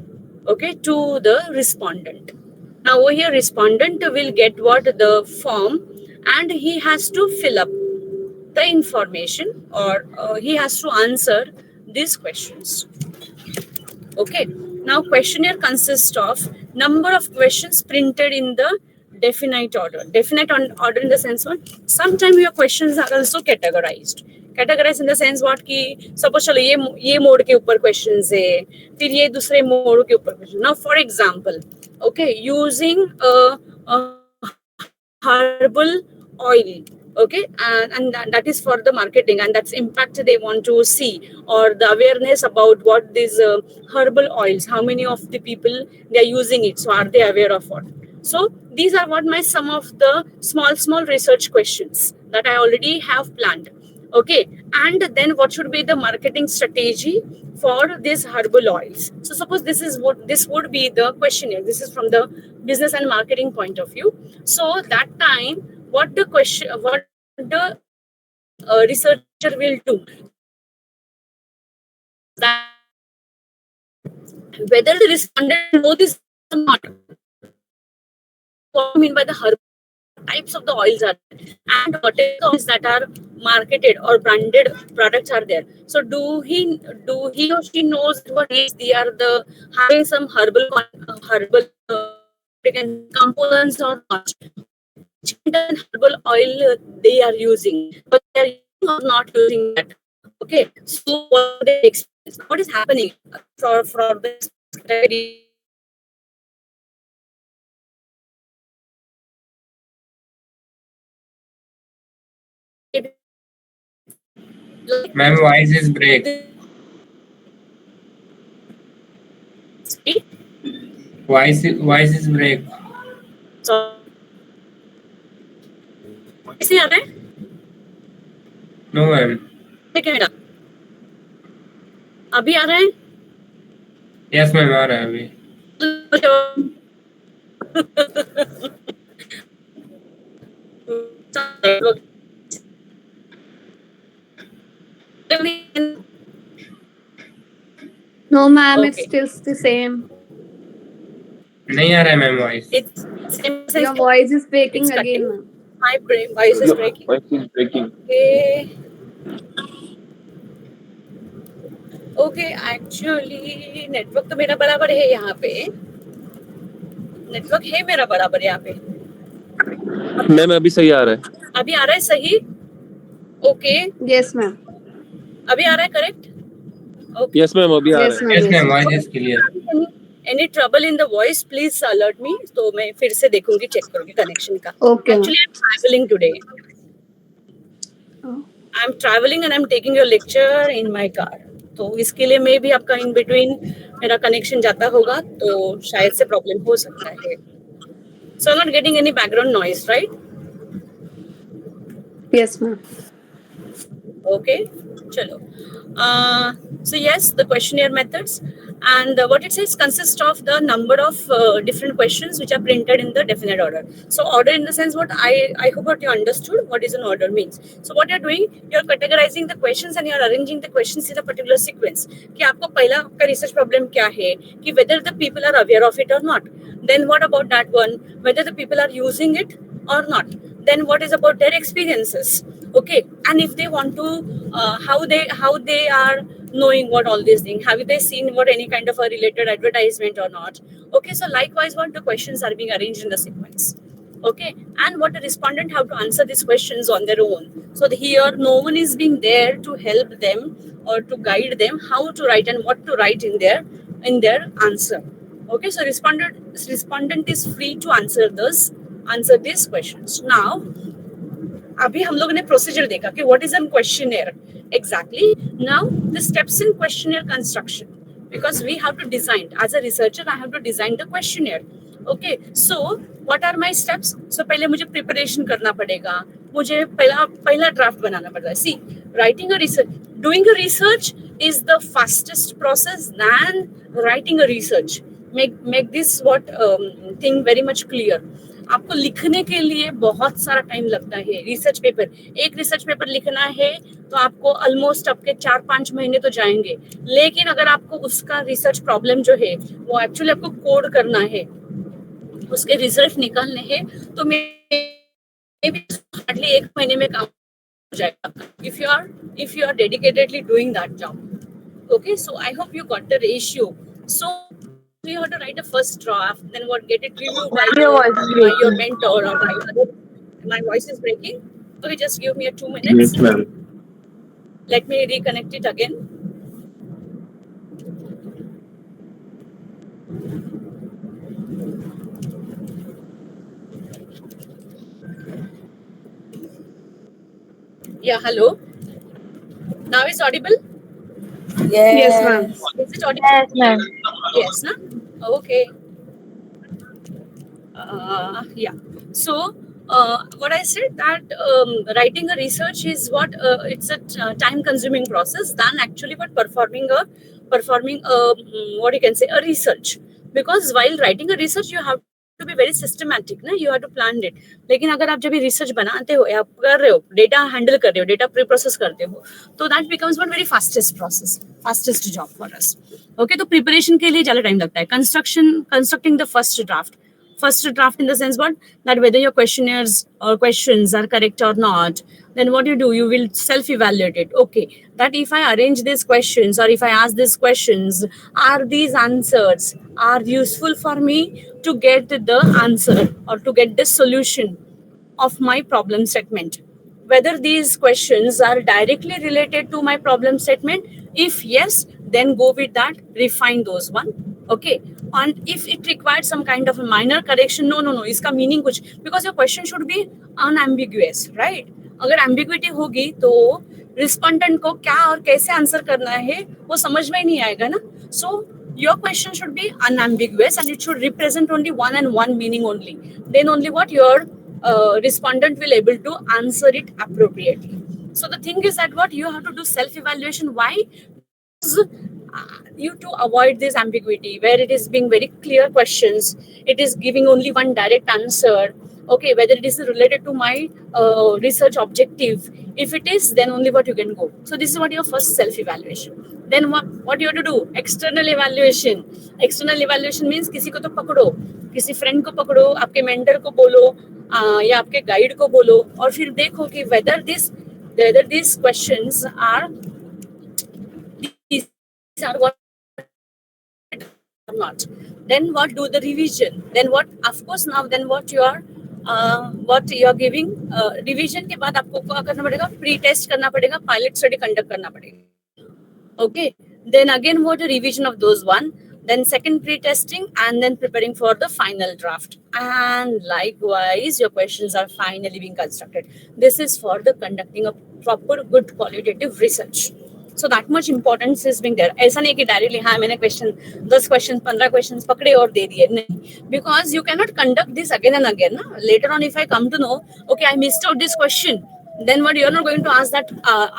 okay, to the respondent. Now over here respondent will get what the form, and he has to fill up the information, or he has to answer these questions. Okay, now questionnaire consists of number of questions printed in the definite order. Order in the sense what sometimes your questions are also categorized in the sense what कि suppose चलो ये mode के ऊपर questions है, फिर ये दूसरे mode के ऊपर question. Now for example, okay, using a herbal oil Okay, and that is for the marketing, and that's impact they want to see, or the awareness about what these herbal oils, how many of the people they are using it, so are they aware of what. So these are what my some of the small research questions that I already have planned. Okay, and then what should be the marketing strategy for these herbal oils. So suppose this would be the questionnaire. This is from the business and marketing point of view. So that time, what the question, what the researcher will do, that whether the respondent know this or not. What I mean by the herbal types of the oils are there, and what is the oils that are marketed or branded products are there. So do he or she knows what is they are the having some herbal components or not? Which herbal oil they are using, but they are using or not using that. Okay, so what they experience, what is happening for this category. Like Ma'am, voice is break. speed. Voice is break. So कैसे आ रहा है? No, ma'am. ठीक है मेरा अभी आ रहा है? Yes, ma'am, आ रहा है अभी. No, ma'am, it's Okay. still the same. नहीं आ रहा है ma'am voice. It's same Your voice is breaking It's again, cutting. ma'am. My voice is breaking. Voice is breaking. Okay. Okay actually network तो मेरा बराबर है यहाँ पे. नेटवर्क है मेरा बराबर यहाँ पे. मैम अभी सही आ रहा है. अभी आ रहा है सही? ओके. Yes, ma'am. अभी आ रहा है करेक्ट? ओके. यस मैम अभी आ Yes, रहा है. ma'am. Yes, Yes, ma'am, ma'am. voice is clear. Any trouble in the voice please alert me. तो मैं फिर से देखूंगी, चेक करूंगी कनेक्शन का. Okay, ma'am. Actually I am travelling today. Oh. I am travelling and I am taking your lecture in my car. तो इसके लिए मे भी आपका इन बिटवीन मेरा कनेक्शन जाता होगा, तो शायद से प्रॉब्लम हो सकता है. So I am not getting any background noise, right? Yes, ma'am. Okay, chalo. So yes, the questionnaire methods, and what it says consists of the number of different questions which are printed in the definite order. So order in the sense, what I hope what you understood what is an order means. So what you're doing, you're categorizing the questions and you're arranging the questions in a particular sequence. कि आपको पहला आपका research problem क्या है, कि whether the people are aware of it or not. Then what about that one, whether the people are using it or not. Then what is about their experiences. Okay, and if they want to how they are knowing what all these things, have they seen what any kind of a related advertisement or not. Okay, so likewise what the questions are being arranged in the sequence. Okay, and what the respondent have to answer these questions on their own. So here no one is being there to help them or to guide them how to write and what to write in their answer. Okay, so respondent is free to answer these questions. Now अभी हम लोगों ने procedure देखा कि what is an questionnaire exactly. Now the steps in questionnaire construction, because we have to design, as a researcher I have to design the questionnaire. Okay, so what are my steps? So पहले मुझे preparation करना पड़ेगा, मुझे पहला draft बनाना पड़ेगा. सी, writing a research, doing a research is the fastest process than writing a research. Make this thing very much clear. आपको लिखने के लिए बहुत सारा टाइम लगता है. रिसर्च पेपर, एक रिसर्च पेपर लिखना है तो आपको ऑलमोस्ट आपके 4-5 महीने तो जाएंगे. लेकिन अगर आपको उसका रिसर्च प्रॉब्लम जो है वो एक्चुअली आपको कोड करना है, उसके रिजल्ट निकालने हैं, तो मैं हार्डली 1 महीने में काम हो जाएगा if you are dedicatedly doing that job. Okay, so I hope you got the ratio. So you have to write a first draft, then get it reviewed by your mentor or by other. My voice is breaking. Okay, just give me 2 minutes. Yes, ma'am. Let me reconnect it again. Yeah, hello. Now it's audible? Yes, ma'am. Is it audible? Yes, ma'am. Yes, na? Okay. Yeah. So, what I said that writing a research is what it's a time-consuming process than actually what performing a what you can say a research. Because while writing a research, you have to be very systematic, ना? You have to plan it. लेकिन अगर आप जब ये research बनाते हो, आप कर रहे हो, data handle कर रहे हो, data pre-process करते हो, तो that becomes one very fastest process, fastest job for us. Okay, तो preparation के लिए ज़्यादा time लगता है. Constructing the first draft in the sense what that whether your questionnaires or questions are correct or not, then what you will self-evaluate it. Okay, that if I arrange these questions or if I ask these questions, are these answers are useful for me to get the answer or to get the solution of my problem statement, whether these questions are directly related to my problem statement. If yes, then go with that, refine those one. Okay, and if it requires some kind of a minor correction, no iska meaning kuch, because your question should be unambiguous, right? अगर ambiguity होगी तो respondent को क्या और कैसे answer करना है वो समझ में ही नहीं आएगा ना. So your question should be unambiguous and it should represent only one and one meaning only. Then only what your respondent will able to answer it appropriately. So the thing is that what you have to do self-evaluation. Why? You to avoid this ambiguity where it is being very clear questions, it is giving only one direct answer. Okay, whether it is related to my research objective, if it is, then only what you can go. So this is what your first self-evaluation. Then what you have to do? External evaluation. External evaluation means किसी को तो पकड़ो, किसी friend को पकड़ो, आपके mentor को बोलो या आपके गाइड को बोलो और फिर देखो कि whether these questions are what or not. Then what, do the revision. Then what, of course now then what you are giving revision के बाद आपको क्या करना पड़ेगा? प्री टेस्ट करना पड़ेगा, पायलट स्टडी कंडक्ट करना पड़ेगा. Okay, then again what a revision of those one, then second pre-testing and then preparing for the final draft, and likewise your questions are finally being constructed. This is for the conducting a proper good qualitative research. So that much importance is being there. ऐसा नहीं कि directly हाँ मैंने question 10 questions 15 questions पकड़े और दे दिए, नहीं, because you cannot conduct this again and again ना? Later on if I come to know, okay, I missed out this question, then what, you're not going to ask that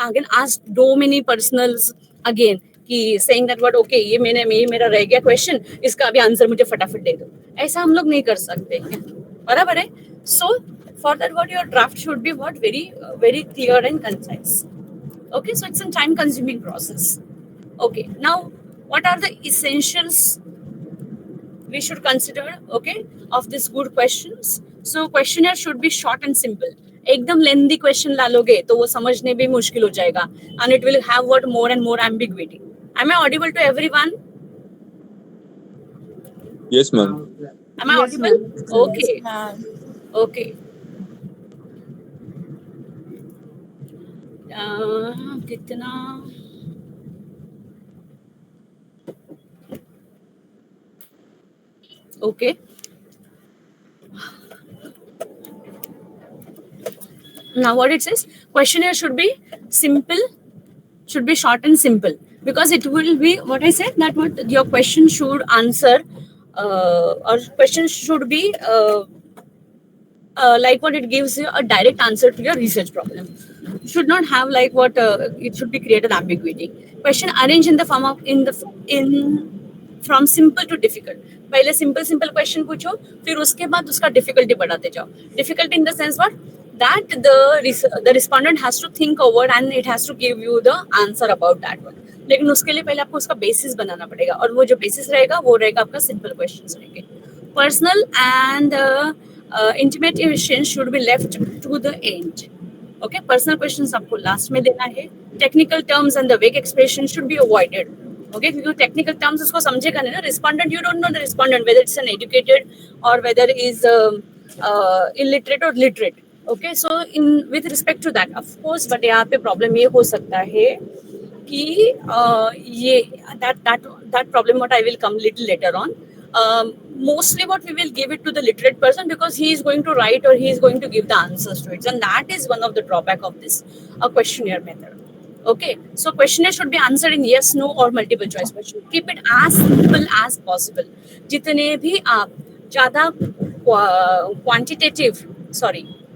again, ask so many personals again कि saying that what, okay, ये मेरा रह गया question, इसका अभी answer मुझे फटाफट दे दो. ऐसा हम लोग नहीं कर सकते हैं, बराबर है? So for that what your draft should be what, very clear and concise. Okay, so it's a time consuming process. Okay, now what are the essentials we should consider, okay, of these good questions? So questionnaire should be short and simple. एकदम lengthy question ला लोगे तो वो समझने भी मुश्किल हो जाएगा and it will have what, more and more ambiguity. Am I audible to everyone? Yes, ma'am. Am I Yes, audible? ma'am. Okay. Okay. कितना okay. Now what it says, questionnaire should be simple, should be short and simple, because it will be what I said, that what your question should answer or question should be like what, it gives you a direct answer to your research problem. Should not have like what it should be created ambiguity. Question arranged in the form of from simple to difficult. पहले simple question पूछो, फिर उसके बाद उसका difficulty बढ़ाते जाओ. Difficulty in the sense what, that the respondent has to think over and it has to give you the answer about that one. लेकिन उसके लिए पहले आपको उसका basis बनाना पड़ेगा और वो जो basis रहेगा वो रहेगा आपका simple questions रहेंगे. Personal and intimate questions should be left to the end. Okay, personal questions आपको last में देना है. Technical terms and the vague expression should be avoided. Okay, क्योंकि technical terms उसको समझेगा नहीं ना respondent. You don't know the respondent whether it's an educated or whether is illiterate or literate. Okay, so with respect to that, of course, but यहाँ पे problem ये हो सकता है कि ये that problem what I will come little later on. Mostly what we will give it to the literate person because he is going to write or he is going to give the answers to it. And that is one of the drawback of this questionnaire method. Okay, so questionnaire should be answered in yes, no or multiple choice question. Keep it as simple as possible. जितने भी आप ज़्यादा quantitative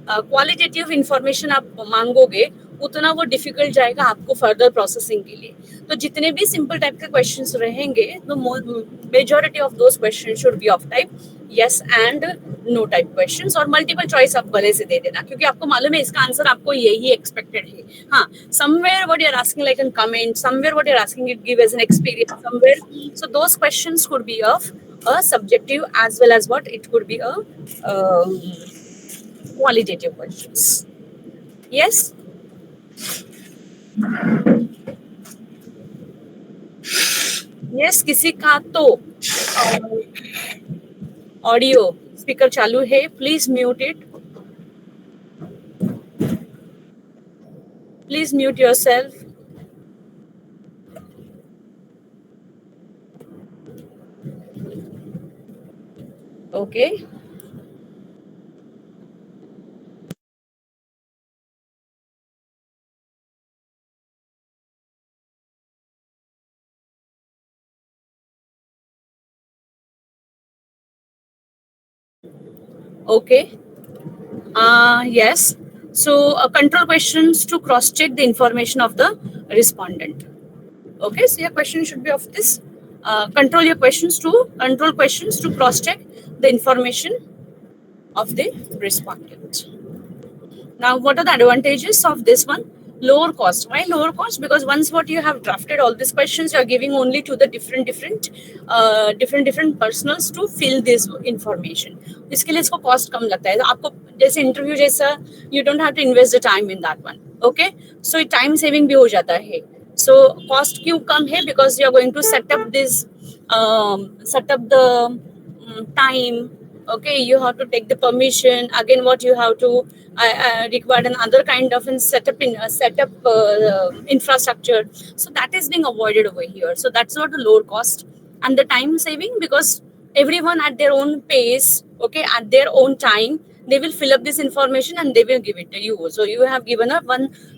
qualitative information आप मांगोगे उतना वो difficult जाएगा आपको फर्दर प्रोसेसिंग के लिए. तो जितने भी सिंपल टाइप के क्वेश्चंस रहेंगे तो majority of those question should be of type yes and no type questions और मल्टीपल चॉइस आप भले से दे देना क्योंकि आपको मालूम है इसका आंसर आपको यही एक्सपेक्टेड है. हाँ, somewhere what you are asking like in comment, somewhere what you are asking it give as an experience somewhere. So those questions could be of a subjective as well as what it could be a qualitative questions. Yes. Yes, किसी का तो audio speaker चालू है, please mute it. Please mute yourself. Okay. Okay. Yes. So control questions to cross-check the information of the respondent. Okay. So your question should be of this. Control questions to cross-check the information of the respondent. Now, what are the advantages of this one? Lower cost. Why lower cost? Because once what you have drafted all these questions, you are giving only to the different personals to fill this information. इसके लिए इसको cost कम लगता है. आपको जैसे interview जैसा, you don't have to invest the time in that one. Okay, so time saving भी हो जाता है. So cost क्यों कम है? Because you are going to set up the time. Okay, you have to take the permission. Again, what you have to require another kind of setup infrastructure. So that is being avoided over here. So that's not the lower cost and the time saving because everyone at their own pace, okay, at their own time, they will fill up this information and they will give it to you. So you have given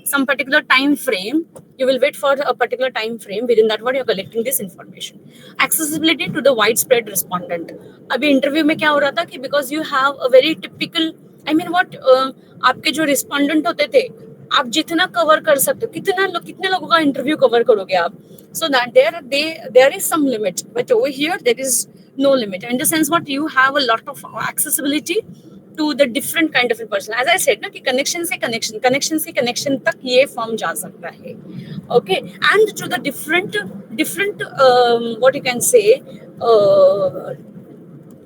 some particular time frame. You will wait for a particular time frame. Within that, what you are collecting this information. Accessibility to the widespread respondent. अभी interview में क्या हो रहा था कि because you have a very typical, I mean what आपके जो respondent होते थे, आप जितना कवर कर सकते हो, कितने लोगों का इंटरव्यू कवर करोगे आप? So that there is some limit, but over here there is no limit. In the sense, what you have a lot of accessibility to the different kind of a person. As I said, ना कि connection से connection तक ये form जा सकता है. Okay, and to the different what you can say,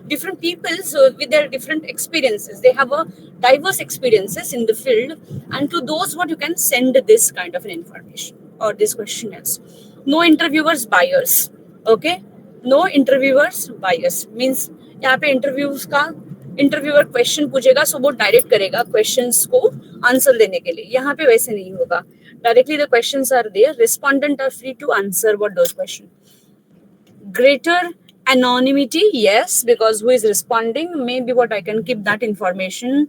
different people with their different experiences. They have a diverse experiences in the field, and to those what you can send this kind of an information or these questionnaires. No interviewers bias. Okay, no interviewers bias means यहाँ पे interviewer question पूछेगा सो वो direct करेगा questions को answer देने के लिए. यहाँ पे वैसे नहीं होगा. Directly the questions are there. Respondent are free to answer what those questions. Greater anonymity, yes, because who is responding, maybe what I can keep that information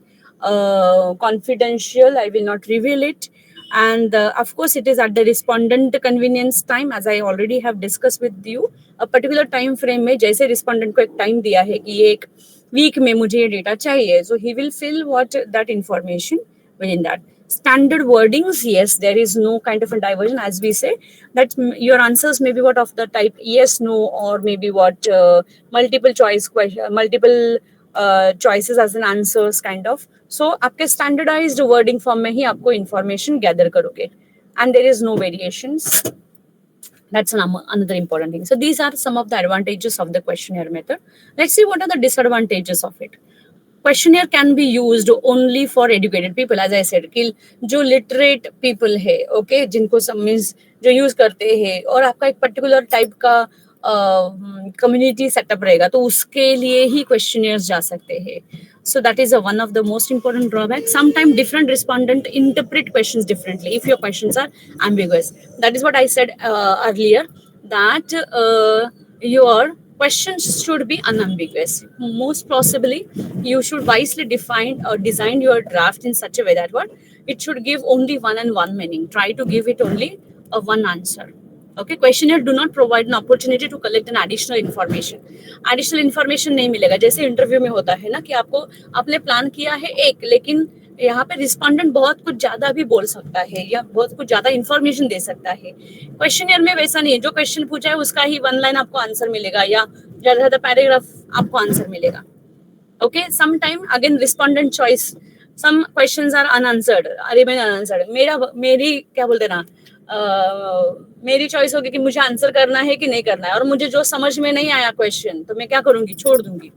confidential. I will not reveal it. And of course, it is at the respondent convenience time, as I already have discussed with you. A particular time frame में जैसे respondent को एक time दिया है कि एक week में मुझे ये data चाहिए, so he will fill what that information within that. Standard wordings, yes, there is no kind of a diversion, as we say that your answers may be what of the type yes, no, or maybe what multiple choice question, multiple choices as an answers kind of. So आपके standardized wording form में ही आपको information gather करोगे, and there is no variations. That's another important thing. So these are some of the advantages of the questionnaire method. Let's see what are the disadvantages of it. Questionnaire can be used only for educated people, as I said, कि जो literate people है, okay, जिनको means जो use करते हैं और आपका एक particular type का community setup रहेगा, तो उसके लिए ही questionnaires जा सकते हैं. So that is one of the most important drawbacks. Sometimes different respondents interpret questions differently if your questions are ambiguous. That is what I said earlier, that your questions should be unambiguous. Most possibly, you should wisely define or design your draft in such a way that what it should give only one and one meaning. Try to give it only a one answer. Okay, questionnaire do not provide an opportunity to collect an additional information. Additional information नहीं मिलेगा. जैसे interview में होता है ना कि आपको आपने प्लान किया है एक, लेकिन यहाँ पे रिस्पोंडेंट बहुत कुछ ज्यादा भी बोल सकता है या बहुत कुछ ज्यादा इंफॉर्मेशन दे सकता है. क्वेश्चनियर में वैसा नहीं है. जो क्वेश्चन पूछा है उसका ही वन लाइन आपको आंसर मिलेगा या ज्यादा ज्यादा पैराग्राफ आपको आंसर मिलेगा. Okay, some time again respondent choice, some questions are unanswered, remain unanswered. मेरी क्या बोलते ना, मेरी चॉइस होगी कि मुझे आंसर करना है कि नहीं करना है, और मुझे जो समझ में नहीं आया क्वेश्चन तो मैं क्या करूंगी, छोड़ दूंगी.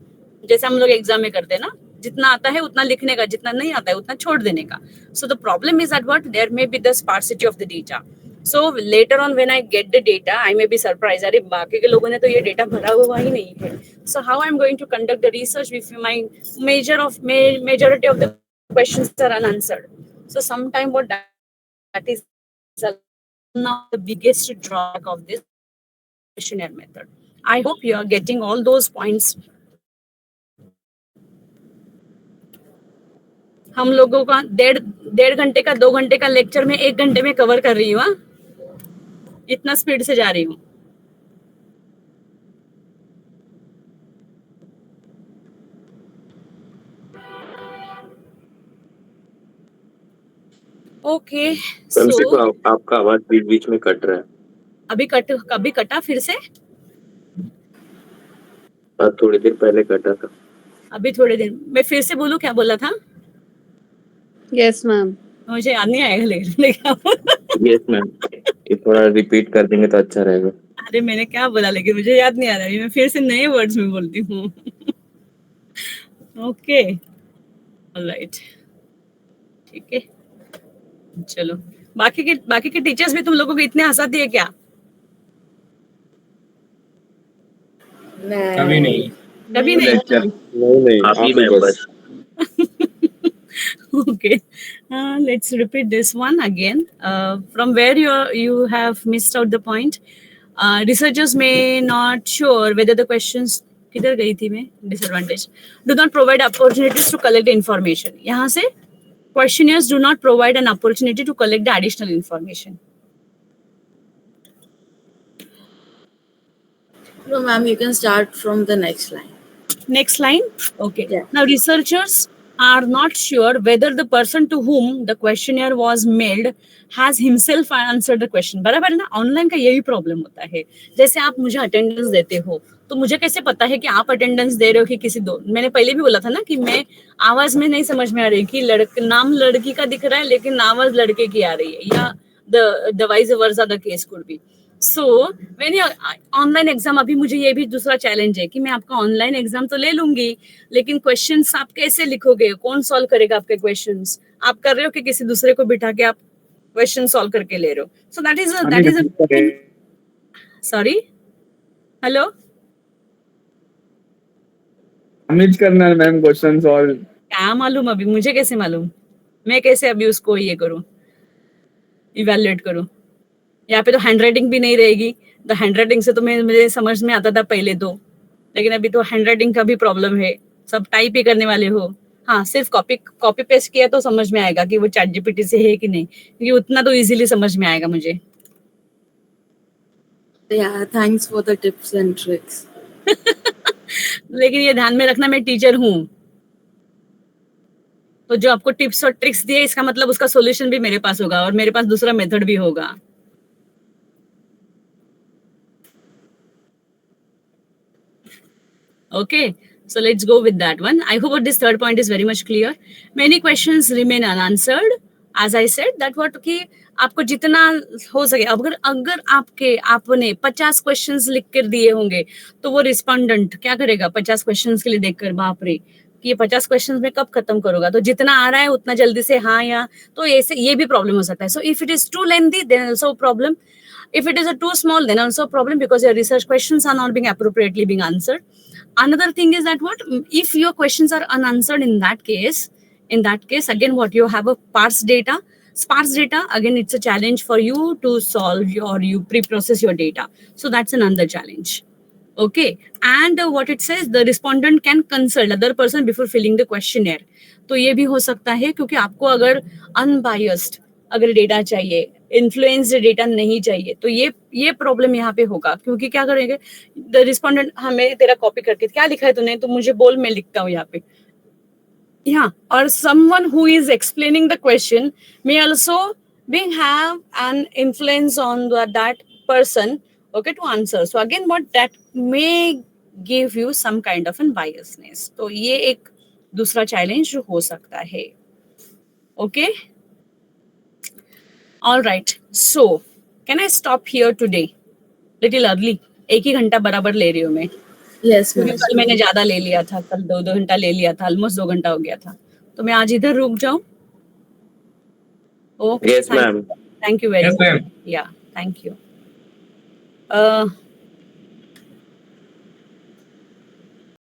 जैसे हम लोग एग्जाम में करते हैं ना, जितना आता है उतना लिखने का, जितना नहीं आता है उतना छोड़ देने का. So the problem is that what there may be the sparsity of the data. So later on when I get the data I may be surprise, अरे बाकी के लोगों ने तो ये डेटा भरा हुआ ही नहीं है. So how I am going to conduct the research if my majority of the questions are unanswered. So some time what that is now the biggest drawback of this questionnaire method. I hope you are getting all those points. हम लोगों का डेढ़ घंटे का 2 घंटे का lecture में 1 घंटे में कवर कर रही हूँ. इतना स्पीड से जा रही हूँ. ओके, सो आपका आवाज बीच बीच में कट रहा है. कभी कटा फिर से, थोड़ी देर पहले कटा था. अभी थोड़े दिन मैं फिर से बोलूं, क्या बोला था? Yes, ma'am. मुझे याद नहीं आएगा लेकिन यस मैम, ये थोड़ा रिपीट कर देंगे तो अच्छा रहेगा. अरे मैंने क्या बोला लेकिन मुझे याद नहीं आ रहा. मैं फिर से नए वर्ड्स में बोलती हूँ. ओके, ऑलराइट, ठीक है. चलो, बाकी के टीचर्स भी तुम लोगों को इतने हंसाती है क्या? कभी नहीं. नहीं आप ही बस. Okay, let's repeat this one again. From where you have missed out the point. Researchers may not sure whether the questions किधर गई थी मैं, disadvantage, do not provide opportunities to collect information. यहाँ से questionnaires do not provide an opportunity to collect the additional information. No, ma'am, you can start from the next line. Next line. Okay. Yeah. Now researchers are not sure whether the person to whom the questionnaire was mailed has himself answered the question. बराबर है ना? Online का यही problem होता है. जैसे आप मुझे अटेंडेंस देते हो तो मुझे कैसे पता है कि आप अटेंडेंस दे रहे हो कि किसी दो. मैंने पहले भी बोला था ना कि मैं आवाज में नहीं समझ में आ रही कि नाम लड़की का दिख रहा है लेकिन आवाज लड़के की आ रही है, या the vice versa the case could be. सो मैंने ऑनलाइन एग्जाम, अभी मुझे ये भी दूसरा चैलेंज है कि मैं आपका ऑनलाइन एग्जाम तो ले लूंगी, लेकिन क्वेश्चंस आप कैसे लिखोगे, कौन सॉल्व करेगा आपके क्वेश्चंस? आप कर रहे हो कि किसी दूसरे को बिठा के आप क्वेश्चन सॉल्व करके ले रहे हो. So that is sorry, hello, manage करना है मैम क्वेश्चन सॉल्व. क्या मालूम, अभी मुझे कैसे मालूम? मैं कैसे अभी उसको ये करूं, इवैल्यूएट करूं? यहाँ पे तो हैंडराइटिंग भी नहीं रहेगी. तो हैंडराइटिंग से तो मुझे समझ में आता था पहले तो, लेकिन अभी तो हैंडराइटिंग का भी प्रॉब्लम है. सब टाइप ही करने वाले हो. हाँ, सिर्फ कॉपी पेस्ट किया तो समझ में आएगा कि वो चैट जीपीटी से है कि नहीं, क्योंकि उतना तो इजीली समझ में आएगा मुझे. Yeah, thanks for the tips and tricks. लेकिन ये ध्यान में रखना, मैं टीचर हूँ, तो जो आपको टिप्स और ट्रिक्स दिए इसका मतलब उसका सॉल्यूशन भी मेरे पास होगा और मेरे पास दूसरा मेथड भी होगा. Okay, so let's go with that one. I hope this third point is very much clear. Many questions remain unanswered. As I said, that what कि आपको जितना हो सके, अगर आपने 50 क्वेश्चंस लिख कर दिए होंगे तो वो रिस्पोंडेंट क्या करेगा 50 क्वेश्चंस के लिए देखकर, बाप रे कि ये 50 क्वेश्चंस में कब खत्म करूंगा. तो जितना आ रहा है उतना जल्दी से हाँ या, तो ऐसे ये भी प्रॉब्लम हो सकता है. So if it is too lengthy then also problem. If it is too small, then also a problem because your research questions are not being appropriately being answered. Another thing is that what if your questions are unanswered in that case again what you have a sparse data. Sparse data again, it's a challenge for you to solve you pre-process your data. So that's another challenge. Okay, and what it says, the respondent can consult other person before filling the questionnaire. तो ये भी हो सकता है क्योंकि आपको अगर unbiased अगर डेटा चाहिए, इन्फ्लुएंस्ड डेटा नहीं चाहिए, तो ये प्रॉब्लम यहाँ पे होगा क्योंकि क्या करेंगे द रिस्पोंडेंट, हमें तेरा कॉपी करके क्या लिखा है तूने, तो मुझे बोल, मैं लिखता हूँ यहाँ पे. Yeah, or someone who is explaining the question may also have an influence on that person, okay, to answer. So again, what that may give you some kind of an biasness. तो ये एक दूसरा challenge हो सकता है. Okay. All right. So can I stop here today? Little early. 1 ही घंटा बराबर ले रही हूँ मैं. Yes, क्योंकि ma'am. कल मैंने ज्यादा ले लिया था, कल 2 घंटा ले लिया था, ऑलमोस्ट 2 घंटा हो गया था, तो मैं आज इधर रुक जाऊं. Okay, Yes, ma'am. Thank you very Yes, much. ma'am. या थैंक यू.